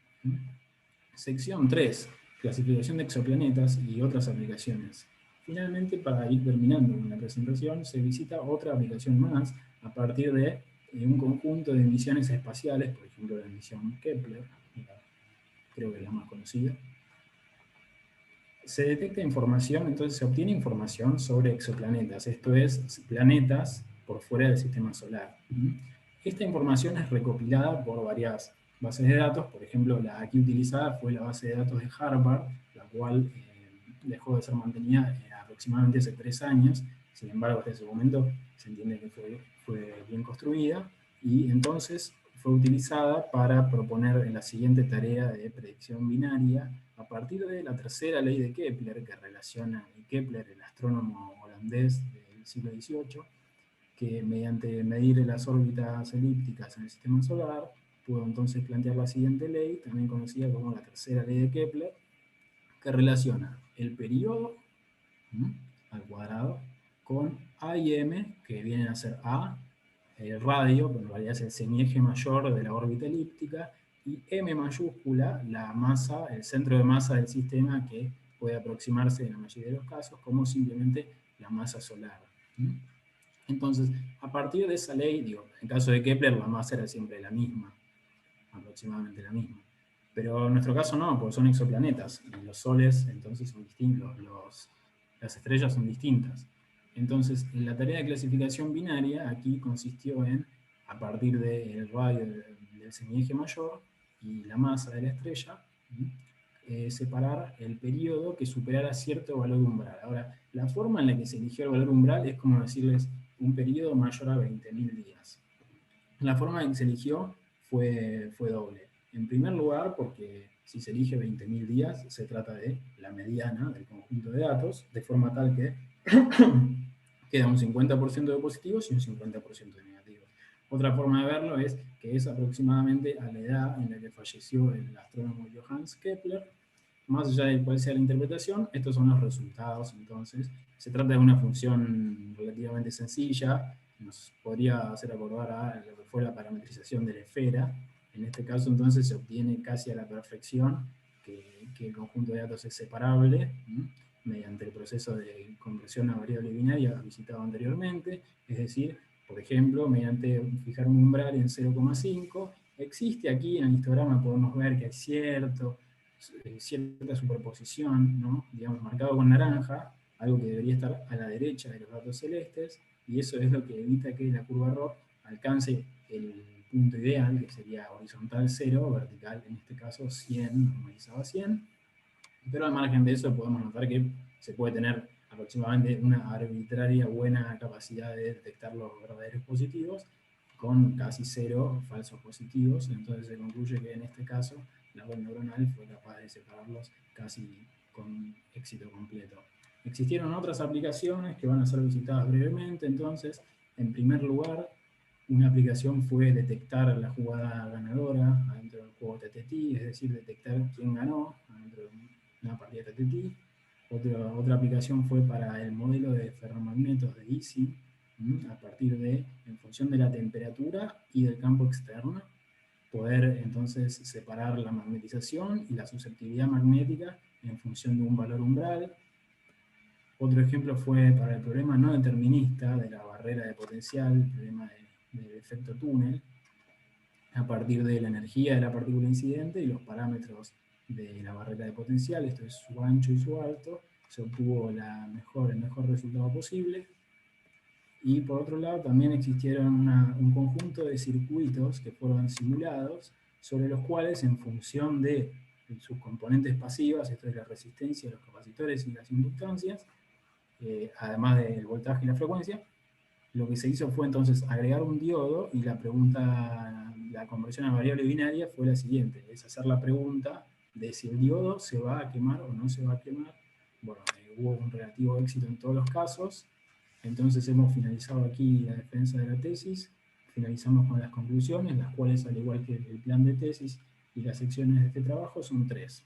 Speaker 3: Sección 3, clasificación de exoplanetas y otras aplicaciones. Finalmente, para ir terminando con la presentación, se visita otra aplicación más a partir de un conjunto de misiones espaciales, por ejemplo la misión Kepler, creo que es la más conocida. Se detecta información, entonces se obtiene información sobre exoplanetas, esto es, planetas por fuera del sistema solar. Esta información es recopilada por varias bases de datos, por ejemplo, la aquí utilizada fue la base de datos de Harvard, la cual dejó de ser mantenida aproximadamente hace 3 años, sin embargo, hasta ese momento se entiende que fue bien construida, y entonces fue utilizada para proponer la siguiente tarea de predicción binaria a partir de la tercera ley de Kepler, que relaciona a Kepler, el astrónomo holandés del siglo XVIII, que mediante medir las órbitas elípticas en el sistema solar, pudo entonces plantear la siguiente ley, también conocida como la tercera ley de Kepler, que relaciona el periodo al cuadrado con A y M, que vienen a ser A, el radio, que en realidad es el semieje mayor de la órbita elíptica, y M mayúscula, la masa, el centro de masa del sistema, que puede aproximarse en la mayoría de los casos como simplemente la masa solar. Entonces, a partir de esa ley, digo, en caso de Kepler la masa era siempre la misma, aproximadamente la misma. Pero en nuestro caso no, porque son exoplanetas, y los soles entonces son distintos, las estrellas son distintas. Entonces, en la tarea de clasificación binaria, aquí consistió en, a partir del radio del semieje mayor y la masa de la estrella, separar el periodo que superara cierto valor umbral. Ahora, la forma en la que se eligió el valor umbral es como decirles un periodo mayor a 20.000 días. La forma en que se eligió fue doble. En primer lugar, porque si se elige 20.000 días, se trata de la mediana del conjunto de datos, de forma tal que queda un 50% de positivos y un 50% de negativos. Otra forma de verlo es que es aproximadamente a la edad en la que falleció el astrónomo Johannes Kepler. Más allá de cuál sea la interpretación, estos son los resultados. Entonces, se trata de una función relativamente sencilla, nos podría hacer acordar a lo que fue la parametrización de la esfera. En este caso, entonces, se obtiene casi a la perfección que el conjunto de datos es separable, mediante el proceso de conversión a variable binaria visitado anteriormente, es decir, por ejemplo, mediante fijar un umbral en 0,5 existe aquí en el histograma, podemos ver que hay cierta superposición, ¿no? Digamos, marcado con naranja, algo que debería estar a la derecha de los datos celestes, y eso es lo que evita que la curva ROP alcance el punto ideal, que sería horizontal 0, vertical en este caso 100, normalizado a 100, pero al margen de eso podemos notar que se puede tener aproximadamente una arbitraria buena capacidad de detectar los verdaderos positivos, con casi 0 falsos positivos, entonces se concluye que en este caso la red neuronal fue capaz de separarlos casi con éxito completo. Existieron otras aplicaciones que van a ser visitadas brevemente, entonces, en primer lugar, una aplicación fue detectar la jugada ganadora adentro del juego TTT, es decir, detectar quién ganó adentro de una partida TTT. Otra aplicación fue para el modelo de ferromagnetos de Ising, a partir de, en función de la temperatura y del campo externo, poder entonces separar la magnetización y la susceptibilidad magnética en función de un valor umbral. Otro ejemplo fue para el problema no determinista de la barrera de potencial, el problema del efecto túnel, a partir de la energía de la partícula incidente y los parámetros de la barrera de potencial, esto es su ancho y su alto, se obtuvo el mejor resultado posible. Y por otro lado también existieron un conjunto de circuitos que fueron simulados, sobre los cuales en función de sus componentes pasivas, esto es la resistencia, los capacitores y las inductancias, además del voltaje y la frecuencia, lo que se hizo fue entonces agregar un diodo, y la conversión a variable binaria fue la siguiente, es hacer la pregunta de si el diodo se va a quemar o no se va a quemar. Bueno, hubo un relativo éxito en todos los casos, entonces hemos finalizado aquí la defensa de la tesis, finalizamos con las conclusiones, las cuales, al igual que el plan de tesis y las secciones de este trabajo, son 3.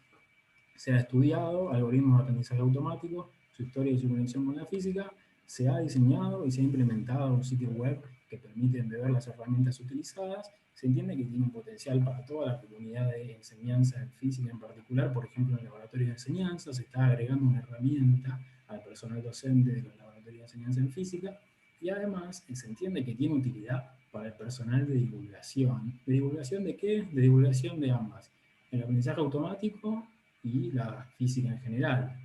Speaker 3: Se ha estudiado algoritmos de aprendizaje automático, su historia y su conexión con la física. Se ha diseñado y se ha implementado un sitio web que permite embeber las herramientas utilizadas. Se entiende que tiene un potencial para toda la comunidad de enseñanza en física en particular, por ejemplo, en laboratorios de enseñanza. Se está agregando una herramienta al personal docente de los laboratorios de enseñanza en física. Y además se entiende que tiene utilidad para el personal de divulgación. ¿De divulgación de qué? De divulgación de ambas. El aprendizaje automático y la física en general.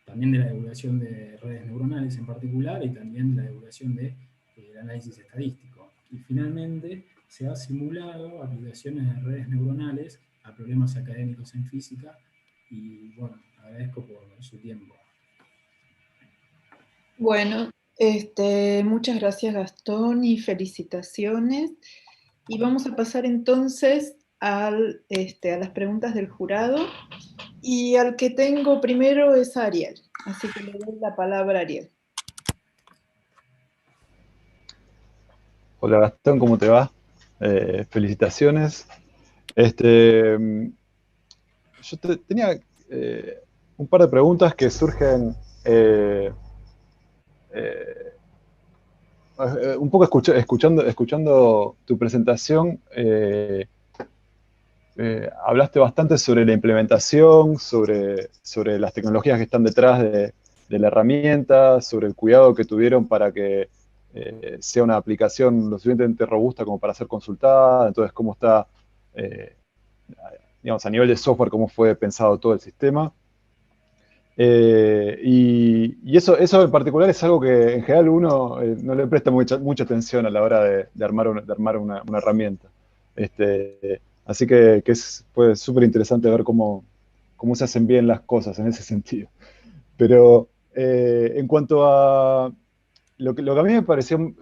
Speaker 3: También de la divulgación de redes neuronales en particular, y también de la divulgación del análisis estadístico. Y finalmente se ha simulado aplicaciones de redes neuronales a problemas académicos en física, y bueno, agradezco por su tiempo.
Speaker 2: Bueno, muchas gracias Gastón y felicitaciones. Y vamos a pasar entonces a las preguntas del jurado. Y al que tengo primero es a Ariel. Así que le doy la palabra a Ariel.
Speaker 4: Hola Gastón, ¿cómo te va? Felicitaciones. Yo tenía un par de preguntas que surgen un poco escuchando tu presentación. Hablaste bastante sobre la implementación, sobre las tecnologías que están detrás de la herramienta, sobre el cuidado que tuvieron para que sea una aplicación lo suficientemente robusta como para ser consultada. Entonces, cómo está, digamos, a nivel de software, cómo fue pensado todo el sistema. Y eso en particular es algo que en general uno no le presta mucha atención a la hora de armar una herramienta. Así que fue súper interesante ver cómo se hacen bien las cosas en ese sentido. Pero en cuanto a lo que a mí me pareció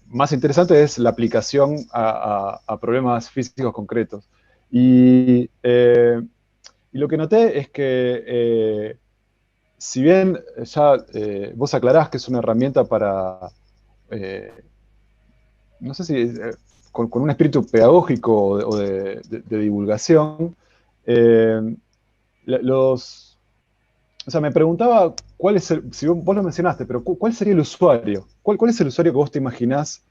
Speaker 4: más interesante es la aplicación a problemas físicos concretos. Y lo que noté es que si bien ya vos aclarás que es una herramienta para, no sé si con un espíritu pedagógico o de divulgación, o sea, me preguntaba cuál es si vos lo mencionaste, pero ¿cuál sería el usuario? ¿Cuál es el usuario que vos te imaginás?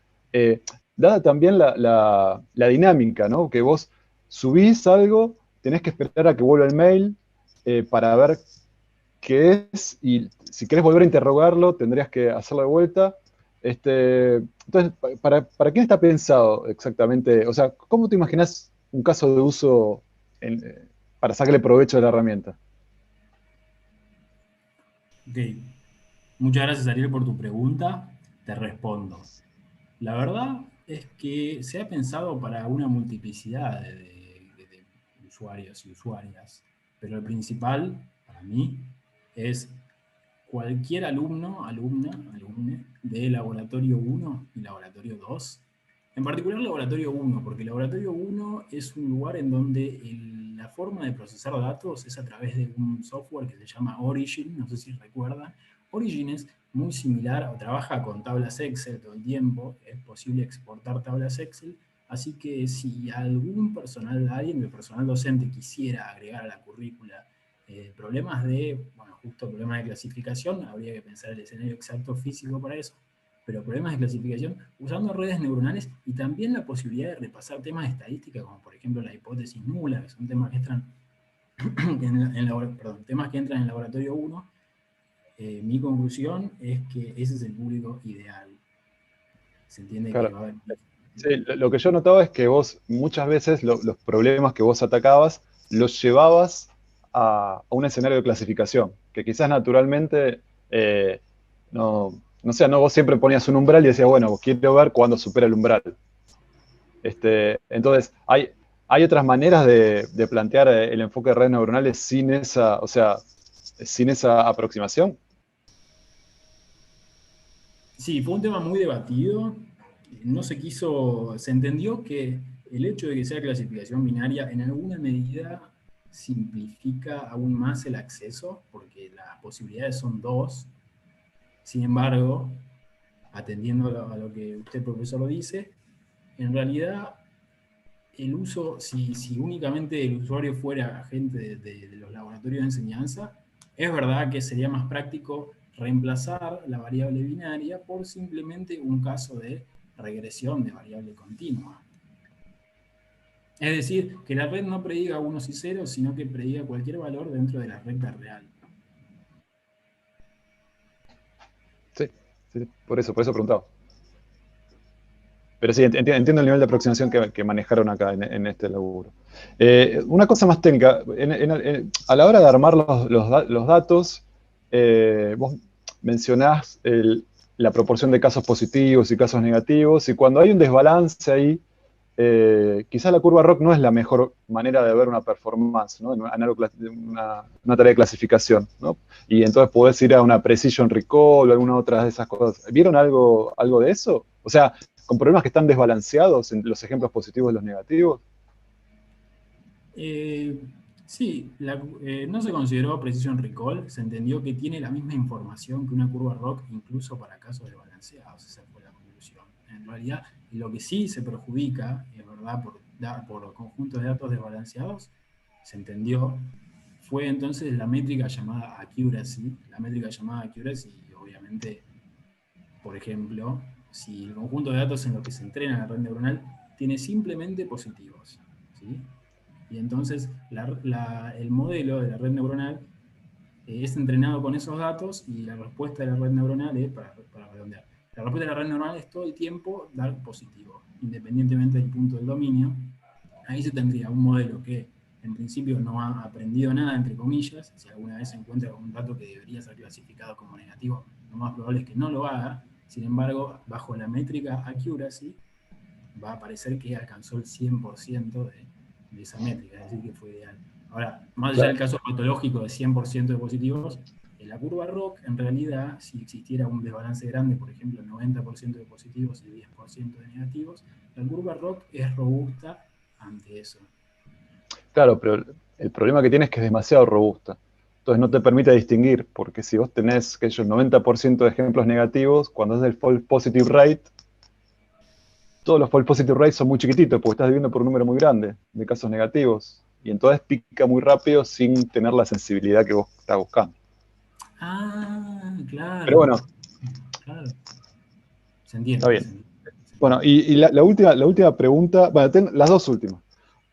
Speaker 4: Dada también la dinámica, ¿no? Que vos subís algo, tenés que esperar a que vuelva el mail para ver qué es, y si querés volver a interrogarlo, tendrías que hacerlo de vuelta. Entonces, ¿para quién está pensado exactamente? O sea, ¿cómo te imaginas un caso de uso para sacarle provecho de la herramienta?
Speaker 3: Ok, muchas gracias Ariel por tu pregunta, te respondo. La verdad es que se ha pensado para una multiplicidad de usuarios y usuarias, pero el principal, para mí, es cualquier alumno, alumne de laboratorio 1 y laboratorio 2, en particular laboratorio 1, porque laboratorio 1 es un lugar en donde la forma de procesar datos es a través de un software que se llama Origin, no sé si recuerdan. Origin es muy similar, o trabaja con tablas Excel todo el tiempo, es posible exportar tablas Excel, así que si alguien del personal docente quisiera agregar a la currícula problemas problemas de clasificación, habría que pensar el escenario exacto físico para eso, pero problemas de clasificación usando redes neuronales y también la posibilidad de repasar temas de estadística, como por ejemplo la hipótesis nula, que son temas que entran temas que entran en el laboratorio 1, mi conclusión es que ese es el público ideal. Se entiende que
Speaker 4: Claro.
Speaker 3: va a haber...
Speaker 4: Sí, lo que yo notaba es que vos muchas veces los problemas que vos atacabas los llevabas a un escenario de clasificación, que quizás naturalmente no sé, no, vos siempre ponías un umbral y decías, bueno, quiero ver cuándo supera el umbral. Entonces, hay otras maneras de plantear el enfoque de redes neuronales sin esa, o sea, sin esa aproximación.
Speaker 3: Sí, fue un tema muy debatido. Se entendió que el hecho de que sea clasificación binaria en alguna medida simplifica aún más el acceso, porque las posibilidades son dos. Sin embargo, atendiendo a lo que usted, profesor, lo dice, en realidad el uso, si únicamente el usuario fuera agente de los laboratorios de enseñanza, es verdad que sería más práctico reemplazar la variable binaria por simplemente un caso de regresión de variable continua. Es decir, que la red no prediga unos y ceros, sino que prediga cualquier valor dentro de la recta real.
Speaker 4: Sí, por eso preguntaba. Pero sí, entiendo el nivel de aproximación que manejaron acá en este laburo. Una cosa más técnica, a la hora de armar los datos, vos mencionás la proporción de casos positivos y casos negativos, y cuando hay un desbalance ahí, quizás la curva ROC no es la mejor manera de ver una performance, ¿no? Una tarea de clasificación, ¿no? Y entonces podés ir a una precision recall o alguna otra de esas cosas. ¿Vieron algo de eso? O sea, con problemas que están desbalanceados en los ejemplos positivos y los negativos.
Speaker 3: Sí, no se consideró precision recall, se entendió que tiene la misma información que una curva ROC, incluso para casos desbalanceados, esa fue la conclusión. En realidad, lo que sí se perjudica, es verdad, por los conjuntos de datos desbalanceados, se entendió, fue entonces la métrica llamada accuracy. La métrica llamada accuracy, obviamente, por ejemplo, si el conjunto de datos en lo que se entrena la red neuronal tiene simplemente positivos, ¿sí? Y entonces el modelo de la red neuronal es entrenado con esos datos y la respuesta de la red neuronal es, para redondear, la respuesta de la red neuronal es todo el tiempo dar positivo, independientemente del punto del dominio. Ahí se tendría un modelo que en principio no ha aprendido nada, entre comillas. Si alguna vez se encuentra con un dato que debería ser clasificado como negativo, lo más probable es que no lo haga. Sin embargo, bajo la métrica accuracy, va a aparecer que alcanzó el 100% de esa métrica, es decir, que fue ideal. Ahora, más allá del caso patológico de 100% de positivos, en la curva ROC, en realidad, si existiera un desbalance grande, por ejemplo, 90% de positivos y 10% de negativos, la curva ROC es robusta ante eso.
Speaker 4: Claro, pero el problema que tiene es que es demasiado robusta. Entonces no te permite distinguir, porque si vos tenés que el 90% de ejemplos negativos, cuando es el false positive rate, todos los false positive rates son muy chiquititos, porque estás dividiendo por un número muy grande de casos negativos. Y entonces pica muy rápido sin tener la sensibilidad que vos estás buscando.
Speaker 3: Ah, claro.
Speaker 4: Pero bueno.
Speaker 3: Claro. Se entiende.
Speaker 4: Está bien. Bueno, y la última pregunta, bueno, las dos últimas.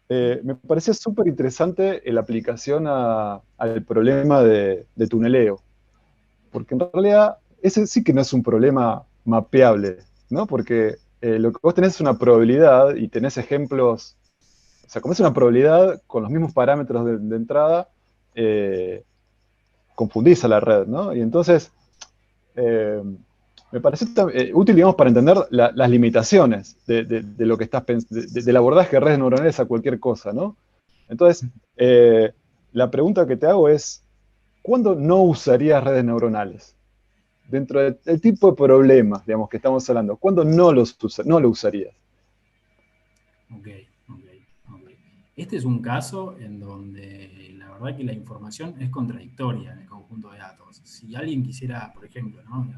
Speaker 4: Me parecía súper interesante la aplicación al problema de tuneleo. Porque en realidad ese sí que no es un problema mapeable, ¿no? Porque lo que vos tenés es una probabilidad y tenés ejemplos, o sea, como es una probabilidad, con los mismos parámetros de entrada, confundís a la red, ¿no? Y entonces, me parece útil, digamos, para entender las limitaciones de lo que estás del abordaje de redes neuronales a cualquier cosa, ¿no? Entonces, la pregunta que te hago es, ¿cuándo no usarías redes neuronales? Dentro del tipo de problemas, digamos, que estamos hablando, ¿cuándo no lo usarías?
Speaker 3: Ok. Este es un caso en donde la verdad que la información es contradictoria en el conjunto de datos. Si alguien quisiera, por ejemplo, ¿no?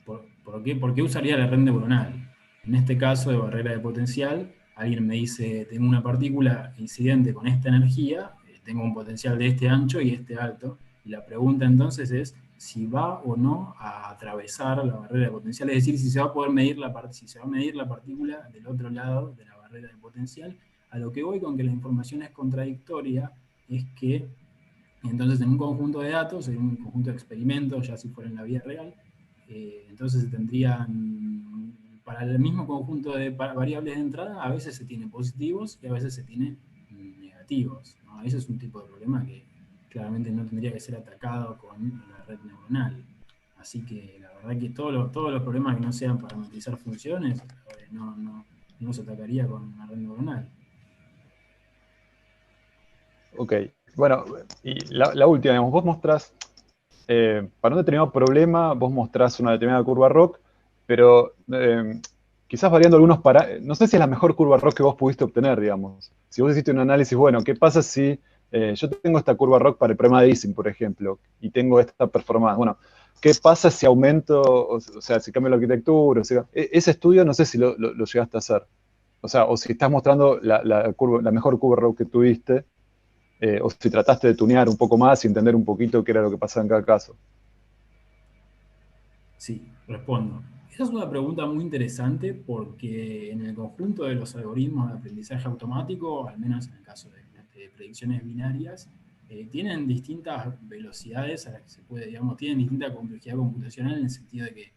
Speaker 3: ¿Por qué usaría la red neuronal? En este caso de barrera de potencial, alguien me dice, tengo una partícula incidente con esta energía, tengo un potencial de este ancho y este alto, y la pregunta entonces es si va o no a atravesar la barrera de potencial, es decir, si se va a poder medir si se va a medir la partícula del otro lado de la barrera de potencial. A lo que voy con que la información es contradictoria es que entonces en un conjunto de datos, en un conjunto de experimentos, ya si fuera en la vida real, entonces se tendrían, para el mismo conjunto de variables de entrada, a veces se tiene positivos y a veces se tiene negativos, ¿no? Ese es un tipo de problema que claramente no tendría que ser atacado con la red neuronal. Así que la verdad que todos los problemas que no sean parametrizar funciones, no se atacaría con una red neuronal.
Speaker 4: Ok, bueno, y la última, digamos, vos mostrás, para un determinado problema, vos mostrás una determinada curva ROC, pero quizás variando algunos parámetros, no sé si es la mejor curva ROC que vos pudiste obtener, digamos. Si vos hiciste un análisis, bueno, ¿qué pasa si yo tengo esta curva ROC para el problema de Ising, por ejemplo, y tengo esta performance? Bueno, ¿qué pasa si aumento, o sea, si cambio la arquitectura? O sea, ese estudio no sé si lo llegaste a hacer. O sea, o si estás mostrando la mejor curva ROC que tuviste, o si trataste de tunear un poco más y entender un poquito qué era lo que pasaba en cada caso.
Speaker 3: Sí, respondo. Esa es una pregunta muy interesante porque en el conjunto de los algoritmos de aprendizaje automático, al menos en el caso de predicciones binarias, tienen distintas velocidades a las que se puede, digamos, tienen distinta complejidad computacional en el sentido de que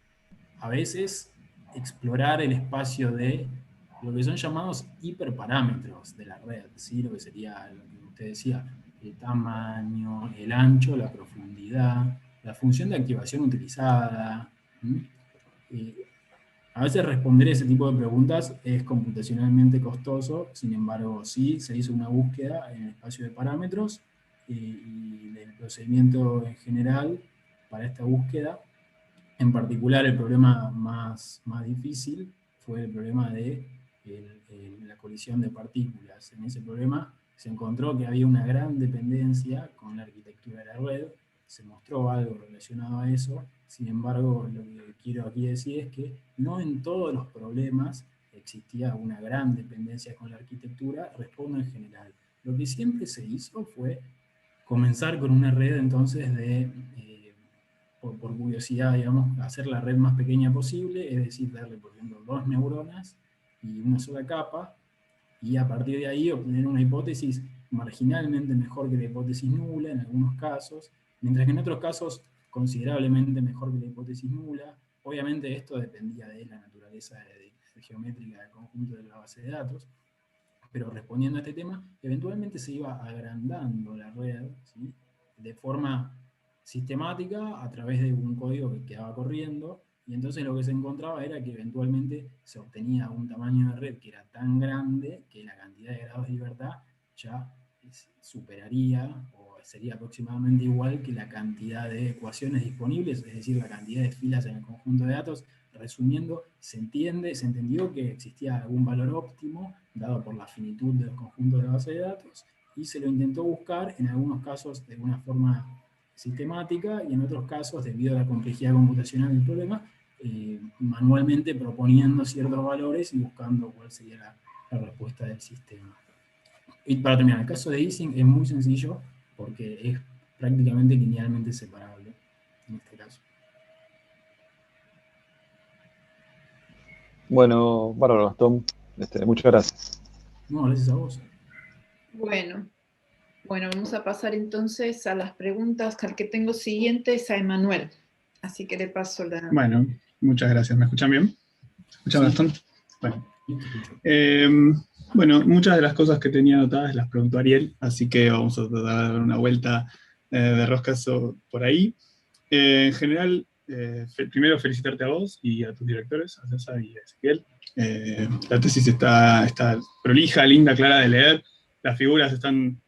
Speaker 3: a veces explorar el espacio de lo que son llamados hiperparámetros de la red, ¿sí? Lo que sería lo que usted decía, el tamaño, el ancho, la profundidad, la función de activación utilizada. A veces responder ese tipo de preguntas es computacionalmente costoso, sin embargo, sí se hizo una búsqueda en el espacio de parámetros y el procedimiento en general para esta búsqueda. En particular, el problema más difícil fue el problema de la colisión de partículas. En ese problema se encontró que había una gran dependencia con la arquitectura de la red, se mostró algo relacionado a eso, sin embargo, lo que quiero aquí decir es que no en todos los problemas existía una gran dependencia con la arquitectura, respondo en general. Lo que siempre se hizo fue comenzar con una red entonces de por curiosidad, digamos, hacer la red más pequeña posible, es decir, darle, por ejemplo, 2 neuronas y una sola capa, y a partir de ahí obtener una hipótesis marginalmente mejor que la hipótesis nula en algunos casos, mientras que en otros casos considerablemente mejor que la hipótesis nula. Obviamente esto dependía de la naturaleza geométrica del conjunto de la base de datos, pero respondiendo a este tema, eventualmente se iba agrandando la red, ¿sí? De forma sistemática a través de un código que quedaba corriendo, y entonces lo que se encontraba era que eventualmente se obtenía un tamaño de red que era tan grande que la cantidad de grados de libertad ya superaría o sería aproximadamente igual que la cantidad de ecuaciones disponibles, es decir, la cantidad de filas en el conjunto de datos. Resumiendo, se entendió que existía algún valor óptimo dado por la finitud del conjunto de la base de datos, y se lo intentó buscar en algunos casos de una forma sistemática y en otros casos, debido a la complejidad computacional del problema, manualmente proponiendo ciertos valores y buscando cuál sería la respuesta del sistema. Y para terminar, el caso de Ising es muy sencillo porque es prácticamente linealmente separable en este caso.
Speaker 4: Bueno, bárbaro, Tom. Muchas gracias.
Speaker 3: No, gracias a vos.
Speaker 2: Bueno, vamos a pasar entonces a las preguntas. Al que tengo siguiente es a Emanuel. Así que le paso la...
Speaker 1: Bueno,
Speaker 5: Muchas gracias. ¿Me escuchan bien? ¿Me escuchan, Gastón? Bueno. Bueno, muchas de las cosas que tenía anotadas las preguntó Ariel, así que vamos a tratar de dar una vuelta de rosca por ahí. En general, primero felicitarte a vos y a tus directores, a César y a Ezequiel. La tesis está prolija, linda, clara de leer. Las figuras están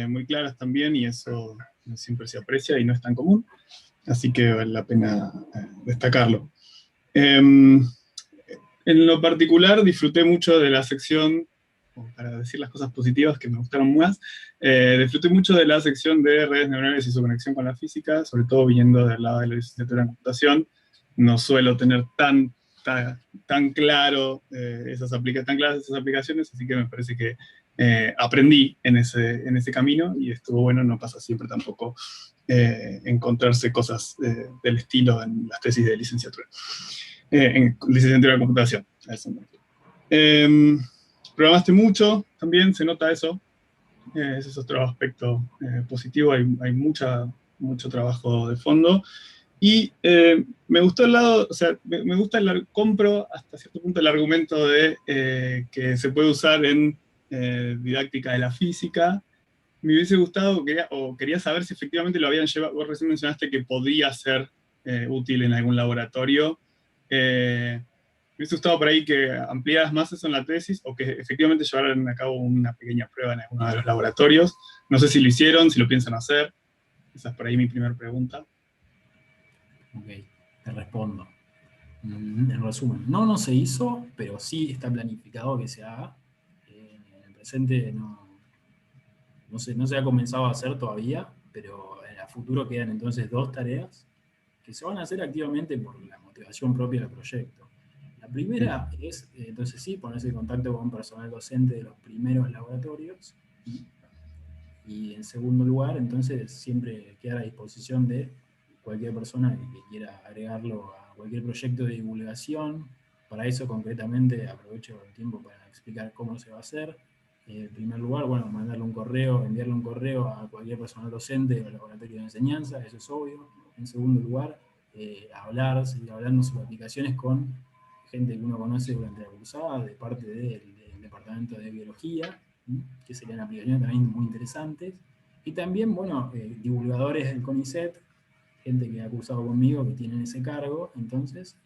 Speaker 5: muy claras también y eso siempre se aprecia y no es tan común. Así que vale la pena destacarlo. En lo particular, disfruté mucho de la sección, para decir las cosas positivas que me gustaron más, disfruté mucho de la sección de redes neuronales y su conexión con la física, sobre todo viniendo del lado de la licenciatura en computación. No suelo tener tan claro tan claras esas aplicaciones, así que me parece que aprendí en ese camino, y estuvo bueno. No pasa siempre tampoco encontrarse cosas del estilo en las tesis de licenciatura. En licenciatura en computación. Programaste mucho, también se nota eso. Ese es otro aspecto positivo. Hay mucho trabajo de fondo. Y me gustó el lado, o sea, me gusta compro hasta cierto punto el argumento de que se puede usar en didáctica de la física. Me hubiese gustado, quería saber si efectivamente lo habían llevado. Vos recién mencionaste que podría ser útil en algún laboratorio. Me hubiese gustado por ahí que ampliaras más eso en la tesis, o que efectivamente llevaran a cabo una pequeña prueba en alguno de los laboratorios. No sé si lo hicieron, si lo piensan hacer. Esa es por ahí mi primera pregunta.
Speaker 3: Ok, te respondo. En resumen, no se hizo, pero sí está planificado que se haga. En el presente no se ha comenzado a hacer todavía, pero en el futuro quedan entonces 2 tareas que se van a hacer activamente por la motivación propia del proyecto. La primera es, entonces sí, ponerse en contacto con personal docente de los primeros laboratorios, y en segundo lugar, entonces siempre queda a disposición de cualquier persona que quiera agregarlo a cualquier proyecto de divulgación. Para eso concretamente aprovecho el tiempo para explicar cómo se va a hacer. En primer lugar, bueno, enviarle un correo a cualquier personal docente o laboratorio de enseñanza, eso es obvio. En segundo lugar, seguir hablando sobre aplicaciones con gente que uno conoce durante la cursada, de parte del departamento de biología, que serían aplicaciones también muy interesantes. Y también, bueno, divulgadores del CONICET, gente que ha cursado conmigo, que tienen ese cargo, entonces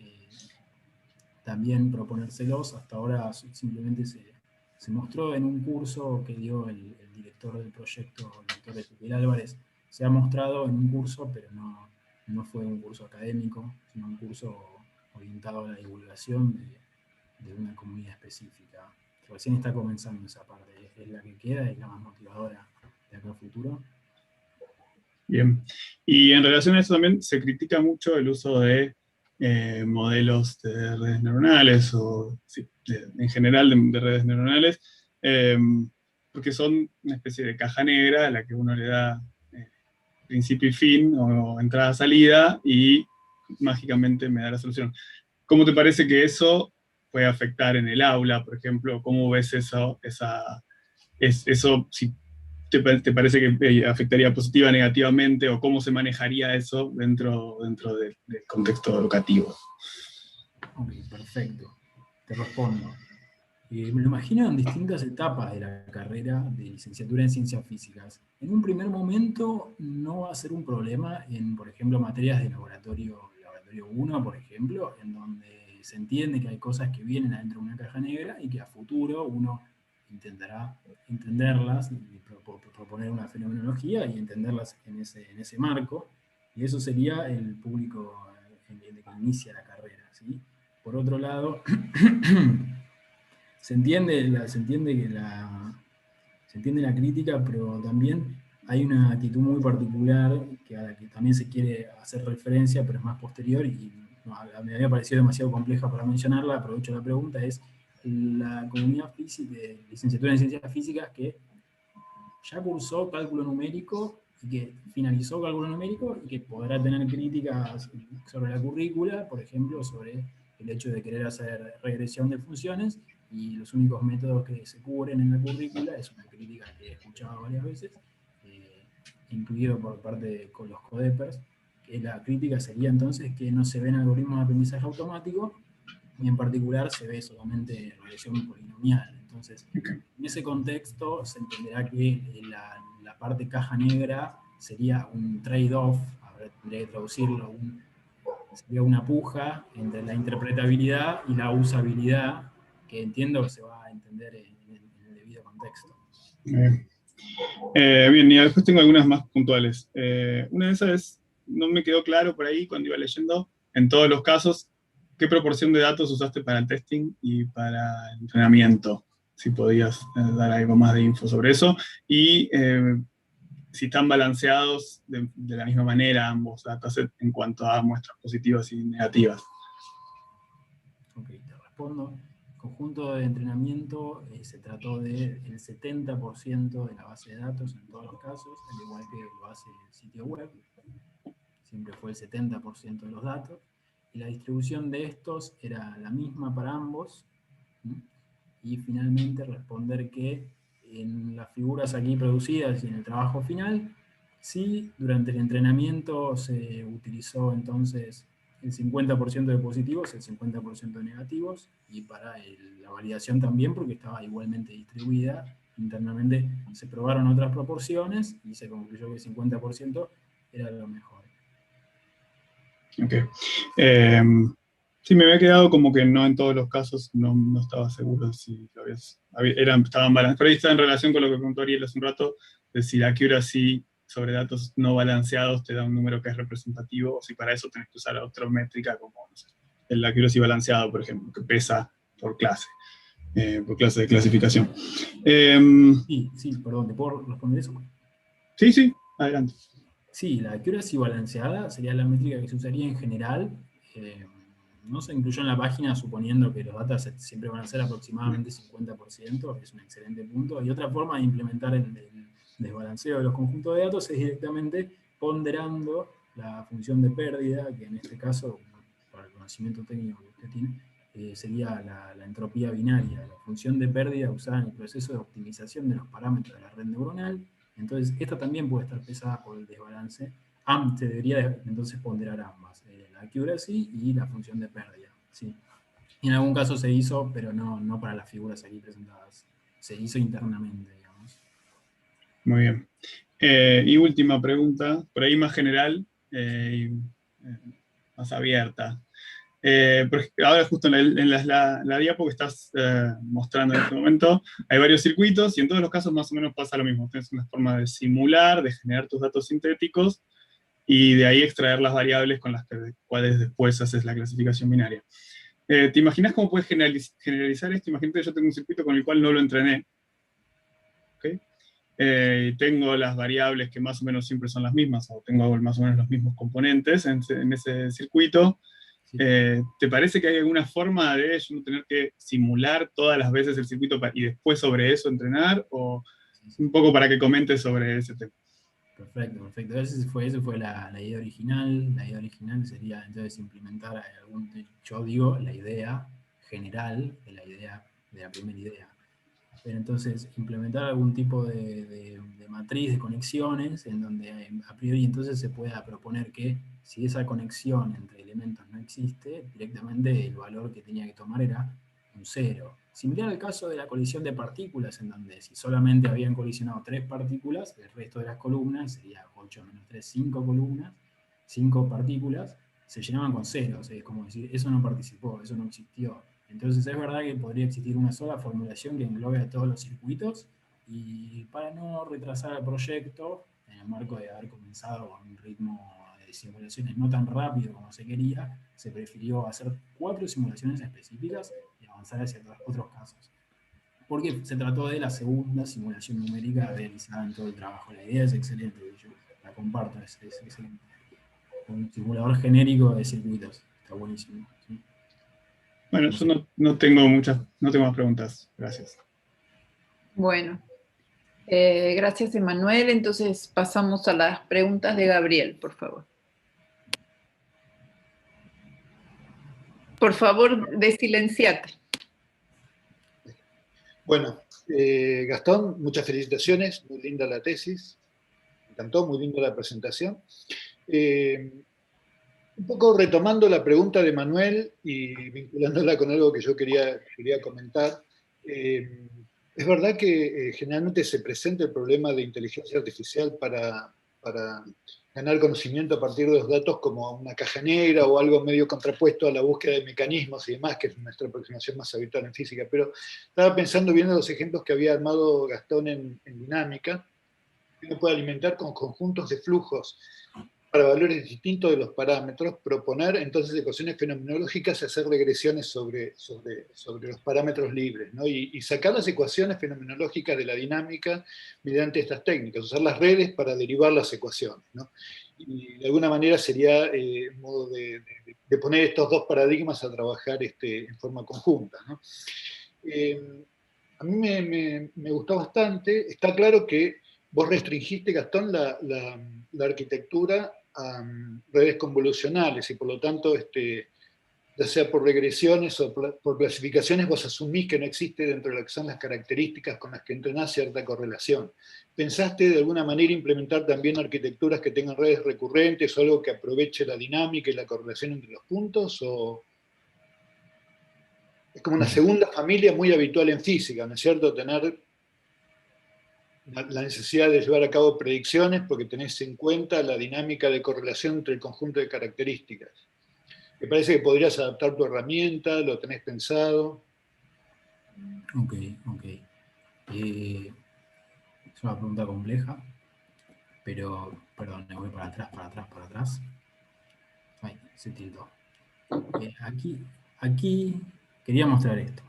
Speaker 3: también proponérselos. Hasta ahora simplemente se mostró en un curso que dio el director del proyecto, el doctor Ezequiel Álvarez. Se ha mostrado en un curso, pero no fue un curso académico, sino un curso orientado a la divulgación de una comunidad específica. Recién está comenzando esa parte, es la que queda y la más motivadora de acá a futuro.
Speaker 5: Bien. Y en relación a eso también se critica mucho el uso de modelos de redes neuronales, o sí, en general de redes neuronales, porque son una especie de caja negra a la que uno le da principio y fin, o entrada-salida, y mágicamente me da la solución. ¿Cómo te parece que eso puede afectar en el aula, por ejemplo? ¿Cómo ves eso si te parece que afectaría positiva o negativamente, o cómo se manejaría eso dentro del contexto educativo?
Speaker 3: Ok, perfecto. Te respondo. Me lo imagino en distintas etapas de la carrera de licenciatura en ciencias físicas. En un primer momento no va a ser un problema en, por ejemplo, materias de laboratorio 1, por ejemplo, en donde se entiende que hay cosas que vienen adentro de una caja negra y que a futuro uno intentará entenderlas y proponer una fenomenología y entenderlas en ese marco. Y eso sería el público el que inicia la carrera, ¿sí? Por otro lado, se entiende la crítica, pero también hay una actitud muy particular a la que también se quiere hacer referencia, pero es más posterior y me había parecido demasiado compleja para mencionarla. Aprovecho la pregunta. Es la comunidad de licenciatura en ciencias físicas que ya cursó cálculo numérico y que finalizó cálculo numérico y que podrá tener críticas sobre la currícula, por ejemplo, sobre el hecho de querer hacer regresión de funciones, y los únicos métodos que se cubren en la currícula. Es una crítica que he escuchado varias veces, incluido por parte de los CODEPERS, que la crítica sería entonces que no se ven algoritmos de aprendizaje automático, y en particular se ve solamente regresión polinomial. Entonces, en ese contexto se entenderá que la parte caja negra sería un trade-off, a ver, tendría que traducirlo, sería una puja entre la interpretabilidad y la usabilidad, que entiendo que se va a entender en el debido contexto.
Speaker 5: Bien, y después tengo algunas más puntuales. Una de esas es, no me quedó claro por ahí cuando iba leyendo, en todos los casos, qué proporción de datos usaste para el testing y para el entrenamiento. Si podías dar algo más de info sobre eso. Y si están balanceados de la misma manera ambos datasets en cuanto a muestras positivas y negativas.
Speaker 3: Ok, te respondo. El conjunto de entrenamiento se trató del 70% de la base de datos en todos los casos, al igual que lo hace el sitio web. Siempre fue el 70% de los datos. Y la distribución de estos era la misma para ambos. Y finalmente responder que en las figuras aquí producidas y en el trabajo final, sí, durante el entrenamiento se utilizó entonces el 50% de positivos, el 50% de negativos, y para la validación también, porque estaba igualmente distribuida. Internamente se probaron otras proporciones y se concluyó que el 50% era lo mejor.
Speaker 5: Ok. Sí, me había quedado como que no en todos los casos, no estaba seguro si estaban balanceados. Pero ahí está en relación con lo que preguntó Ariel hace un rato, de si la accuracy sobre datos no balanceados te da un número que es representativo, o si para eso tenés que usar otra métrica como, no sé, el accuracy balanceado, por ejemplo, que pesa por clase de clasificación.
Speaker 3: Sí, perdón, ¿te puedo responder eso?
Speaker 5: Sí, adelante.
Speaker 3: Sí, la accuracy balanceada sería la métrica que se usaría en general. No se incluyó en la página suponiendo que los datasets siempre van a ser aproximadamente 50%, es un excelente punto. Y otra forma de implementar el desbalanceo de los conjuntos de datos es directamente ponderando la función de pérdida, que en este caso, para el conocimiento técnico que usted tiene, sería la entropía binaria, la función de pérdida usada en el proceso de optimización de los parámetros de la red neuronal. Entonces, esta también puede estar pesada por el desbalance. Se debería entonces ponderar ambas, la accuracy y la función de pérdida. ¿Sí? Y en algún caso se hizo, pero no para las figuras aquí presentadas. Se hizo internamente, digamos.
Speaker 5: Muy bien. Y última pregunta, por ahí más general, más abierta. Ahora justo en la diapo que estás mostrando en este momento, hay varios circuitos y en todos los casos más o menos pasa lo mismo. Tienes una forma de simular, de generar tus datos sintéticos y de ahí extraer las variables con las cuales después haces la clasificación binaria. ¿Te imaginas cómo puedes generalizar esto? Imagínate que yo tengo un circuito con el cual no lo entrené. ¿Okay? Tengo las variables que más o menos siempre son las mismas, o tengo más o menos los mismos componentes en ese circuito. Sí. ¿Te parece que hay alguna forma de yo no tener que simular todas las veces el circuito y después sobre eso entrenar? O un poco para que comentes sobre ese tema.
Speaker 3: Perfecto. Esa fue la idea original. La idea original sería entonces implementar yo digo, la idea general de la primera idea. Pero entonces implementar algún tipo de matriz de conexiones en donde a priori entonces se pueda proponer que si esa conexión entre elementos no existe, directamente el valor que tenía que tomar era un 0. Similar al caso de la colisión de partículas, en donde si solamente habían colisionado 3 partículas, el resto de las columnas, sería 8 menos 3, 5 columnas, 5 partículas, se llenaban con ceros. Es como decir, eso no participó, eso no existió. Entonces es verdad que podría existir una sola formulación que englobe a todos los circuitos, y para no retrasar el proyecto, en el marco de haber comenzado con un ritmo de simulaciones no tan rápido como se quería, se prefirió hacer 4 simulaciones específicas y avanzar hacia otros casos. Porque se trató de la segunda simulación numérica realizada en todo el trabajo. La idea es excelente, yo la comparto, es excelente. Un simulador genérico de circuitos, está buenísimo. ¿Sí?
Speaker 5: Bueno, yo no tengo más preguntas. Gracias.
Speaker 2: Bueno, gracias, Emanuel. Entonces pasamos a las preguntas de Gabriel, por favor. Por favor, desilenciate.
Speaker 6: Bueno, Gastón, muchas felicitaciones, muy linda la tesis, me encantó, muy linda la presentación. Un poco retomando la pregunta de Manuel y vinculándola con algo que yo quería comentar, es verdad que generalmente se presenta el problema de inteligencia artificial para ganar conocimiento a partir de los datos como una caja negra o algo medio contrapuesto a la búsqueda de mecanismos y demás, que es nuestra aproximación más habitual en física. Pero estaba pensando, viendo los ejemplos que había armado Gastón en dinámica, que uno puede alimentar con conjuntos de flujos para valores distintos de los parámetros, proponer entonces ecuaciones fenomenológicas y hacer regresiones sobre los parámetros libres, ¿no? Y sacar las ecuaciones fenomenológicas de la dinámica mediante estas técnicas, usar las redes para derivar las ecuaciones, ¿no? Y de alguna manera sería un modo de poner estos dos paradigmas a trabajar en forma conjunta, ¿no? A mí me gustó bastante. Está claro que vos restringiste, Gastón, la arquitectura a redes convolucionales y por lo tanto, ya sea por regresiones o por clasificaciones, vos asumís que no existe dentro de lo que son las características con las que entrenás cierta correlación. ¿Pensaste de alguna manera implementar también arquitecturas que tengan redes recurrentes o algo que aproveche la dinámica y la correlación entre los puntos? ¿O es como una segunda familia muy habitual en física, ¿no es cierto? Tener la necesidad de llevar a cabo predicciones porque tenés en cuenta la dinámica de correlación entre el conjunto de características. ¿Te parece que podrías adaptar tu herramienta? ¿Lo tenés pensado?
Speaker 3: Ok. Es una pregunta compleja, pero, perdón, me voy para atrás. Ay, se tildó. Aquí quería mostrar esto,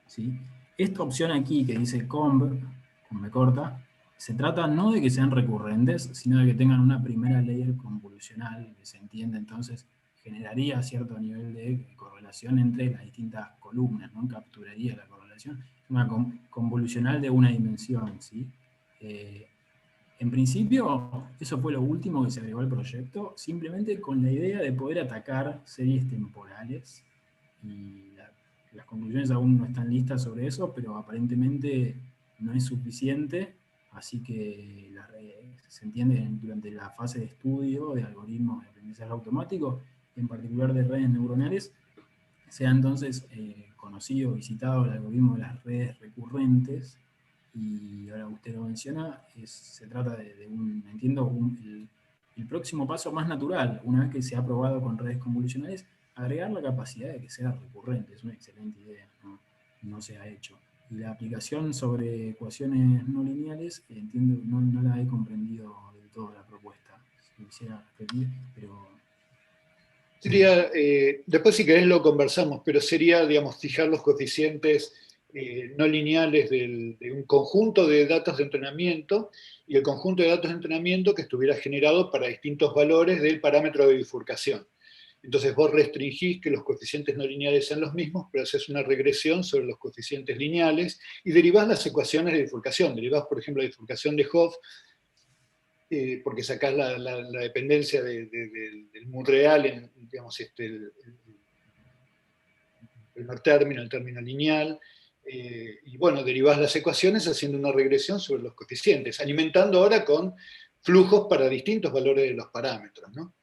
Speaker 3: ¿sí? Esta opción aquí que dice comb, con B corta, se trata no de que sean recurrentes, sino de que tengan una primera layer convolucional, que se entiende entonces generaría cierto nivel de correlación entre las distintas columnas, ¿no? Capturaría la correlación, una convolucional de una dimensión, ¿sí? En principio, eso fue lo último que se agregó al proyecto, simplemente con la idea de poder atacar series temporales, y las conclusiones aún no están listas sobre eso, pero aparentemente no es suficiente, así que se entiende durante la fase de estudio de algoritmos de aprendizaje automático, en particular de redes neuronales, se ha entonces conocido, visitado el algoritmo de las redes recurrentes, y ahora usted lo menciona, se trata de el próximo paso más natural, una vez que se ha probado con redes convolucionales, agregar la capacidad de que sea recurrente. Es una excelente idea, no se ha hecho. Y la aplicación sobre ecuaciones no lineales, entiendo, no la he comprendido del todo la propuesta. Si quisiera repetir, pero...
Speaker 6: Sería, después si querés lo conversamos, pero sería, digamos, fijar los coeficientes no lineales de un conjunto de datos de entrenamiento y el conjunto de datos de entrenamiento que estuviera generado para distintos valores del parámetro de bifurcación. Entonces vos restringís que los coeficientes no lineales sean los mismos, pero haces una regresión sobre los coeficientes lineales y derivás las ecuaciones de bifurcación. Derivás, por ejemplo, la bifurcación de Hopf, porque sacás la dependencia del mood real en, digamos, el primer término, el término lineal, y bueno, derivás las ecuaciones haciendo una regresión sobre los coeficientes, alimentando ahora con flujos para distintos valores de los parámetros, ¿no?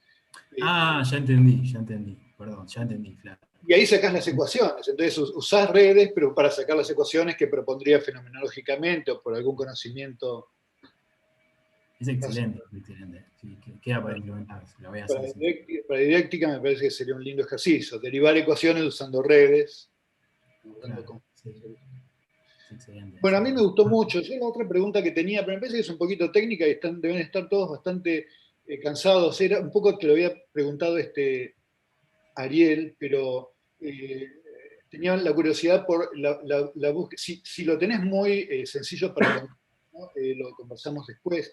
Speaker 3: ya entendí, perdón, ya entendí, claro.
Speaker 6: Y ahí sacás las ecuaciones, entonces usás redes, pero para sacar las ecuaciones que propondría fenomenológicamente o por algún conocimiento.
Speaker 3: Es excelente, excelente. Sí, queda para implementarse, lo voy a hacer.
Speaker 6: Para didáctica me parece que sería un lindo ejercicio, derivar ecuaciones usando redes.
Speaker 3: Claro, sí. Excelente.
Speaker 6: Bueno, a mí me gustó mucho. Yo la otra pregunta que tenía, pero me parece que es un poquito técnica y deben estar todos bastante cansados. Era un poco, te lo había preguntado Ariel, pero tenía la curiosidad por la búsqueda. Si lo tenés muy sencillo para ¿no? Lo conversamos después.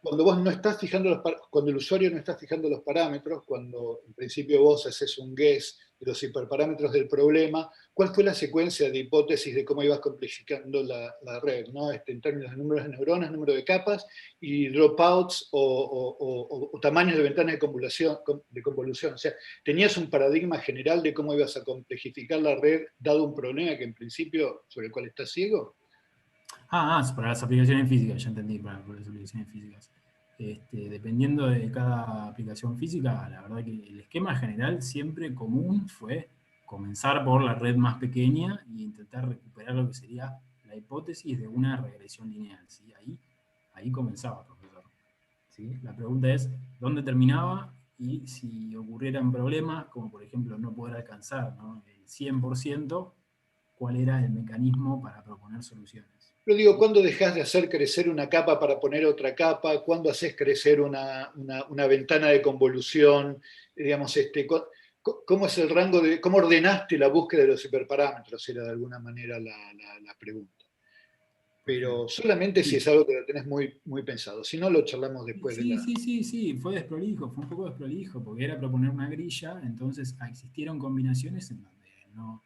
Speaker 6: Cuando vos no estás fijando cuando el usuario no está fijando los parámetros, cuando en principio vos haces un guess de los hiperparámetros del problema, ¿cuál fue la secuencia de hipótesis de cómo ibas complejificando la red, ¿no? En términos de números de neuronas, número de capas y dropouts o tamaños de ventanas de convolución. O sea, ¿tenías un paradigma general de cómo ibas a complejificar la red dado un problema que en principio sobre el cual estás ciego?
Speaker 3: Para las aplicaciones físicas, ya entendí, para las aplicaciones físicas. dependiendo de cada aplicación física, la verdad que el esquema general siempre común fue comenzar por la red más pequeña e intentar recuperar lo que sería la hipótesis de una regresión lineal. ¿Sí? Ahí comenzaba, profesor. ¿Sí? La pregunta es, ¿dónde terminaba? Y si ocurrieran problemas, como por ejemplo no poder alcanzar, ¿no?, el 100%, ¿cuál era el mecanismo para proponer soluciones?
Speaker 6: Pero digo, ¿cuándo dejás de hacer crecer una capa para poner otra capa? ¿Cuándo haces crecer una ventana de convolución? Digamos, ¿cómo es el rango de, cómo ordenaste la búsqueda de los hiperparámetros? Era de alguna manera la pregunta. Pero solamente si es algo que lo tenés muy, muy pensado. Si no, lo charlamos después de la...
Speaker 3: Sí, fue desprolijo, fue un poco desprolijo, porque era proponer una grilla, entonces existieron combinaciones en donde no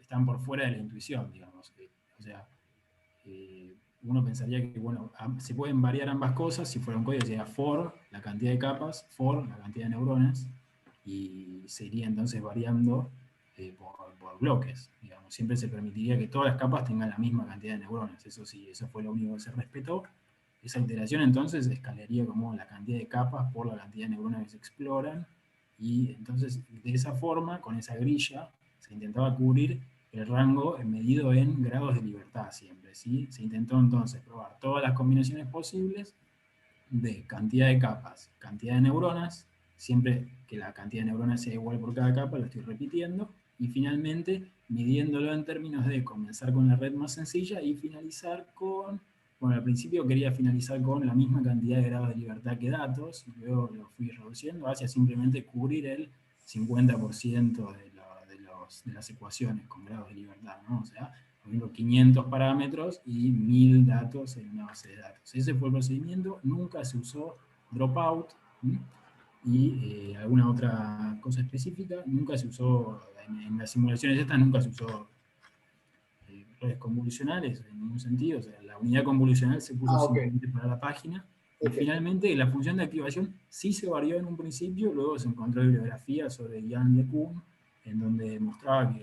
Speaker 3: están por fuera de la intuición, digamos. O sea, uno pensaría que, bueno, se pueden variar ambas cosas, si fuera un código sería for, la cantidad de capas, for, la cantidad de neuronas, y se iría entonces variando por bloques, digamos. Siempre se permitiría que todas las capas tengan la misma cantidad de neuronas, eso sí, eso fue lo único que se respetó. Esa iteración entonces escalaría como la cantidad de capas por la cantidad de neuronas que se exploran, y entonces de esa forma, con esa grilla, se intentaba cubrir el rango medido en grados de libertad siempre, ¿sí? Se intentó entonces probar todas las combinaciones posibles de cantidad de capas, cantidad de neuronas, siempre que la cantidad de neuronas sea igual por cada capa, lo estoy repitiendo, y finalmente midiéndolo en términos de comenzar con la red más sencilla y finalizar con, bueno, al principio quería finalizar con la misma cantidad de grados de libertad que datos, luego lo fui reduciendo hacia simplemente cubrir el 50% de las ecuaciones con grados de libertad, ¿no? O sea, por ejemplo, 500 parámetros y 1000 datos en una base de datos. Ese fue el procedimiento, nunca se usó dropout, ¿sí? Y alguna otra cosa específica, nunca se usó, en las simulaciones estas nunca se usó redes convolucionales en ningún sentido, o sea, la unidad convolucional se puso simplemente para la página, y finalmente la función de activación sí se varió en un principio, luego se encontró bibliografía sobre Jan LeCun, en donde mostraba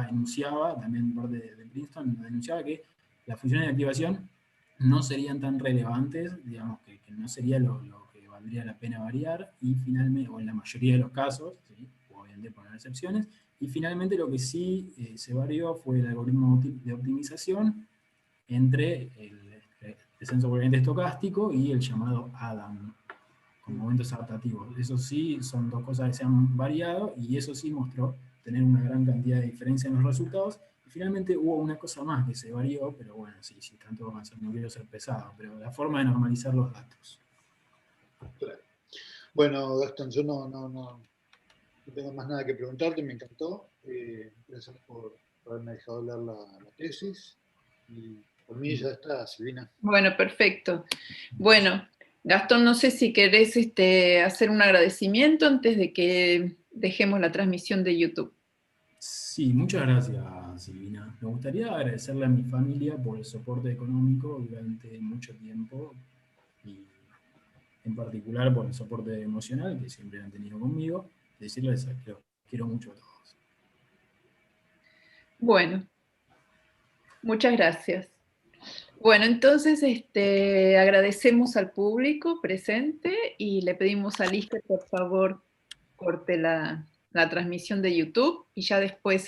Speaker 3: enunciaba, también parte de Princeton, donde enunciaba que las funciones de activación no serían tan relevantes, digamos que no sería lo que valdría la pena variar, y finalmente, o en la mayoría de los casos, ¿sí? Obviamente poner excepciones, y finalmente lo que sí se varió fue el algoritmo de optimización entre el descenso proveniente estocástico y el llamado ADAM, con momentos adaptativos. Eso sí, son dos cosas que se han variado, y eso sí mostró tener una gran cantidad de diferencia en los resultados. Y finalmente hubo una cosa más que se varió, pero bueno, sí, tanto no quiero ser pesado, pero la forma de normalizar los datos.
Speaker 6: Claro. Bueno, Gastón, yo no tengo más nada que preguntarte, me encantó. Gracias por haberme dejado hablar la tesis. Y por mí ya está, Silvina.
Speaker 2: Bueno, perfecto. Bueno, Gastón, no sé si querés hacer un agradecimiento antes de que dejemos la transmisión de YouTube.
Speaker 3: Sí, muchas gracias, Silvina. Me gustaría agradecerle a mi familia por el soporte económico durante mucho tiempo, y en particular por el soporte emocional que siempre han tenido conmigo. Decirles que los quiero mucho a todos.
Speaker 2: Bueno, muchas gracias. Bueno, entonces agradecemos al público presente y le pedimos a Liz que por favor corte la transmisión de YouTube, y ya después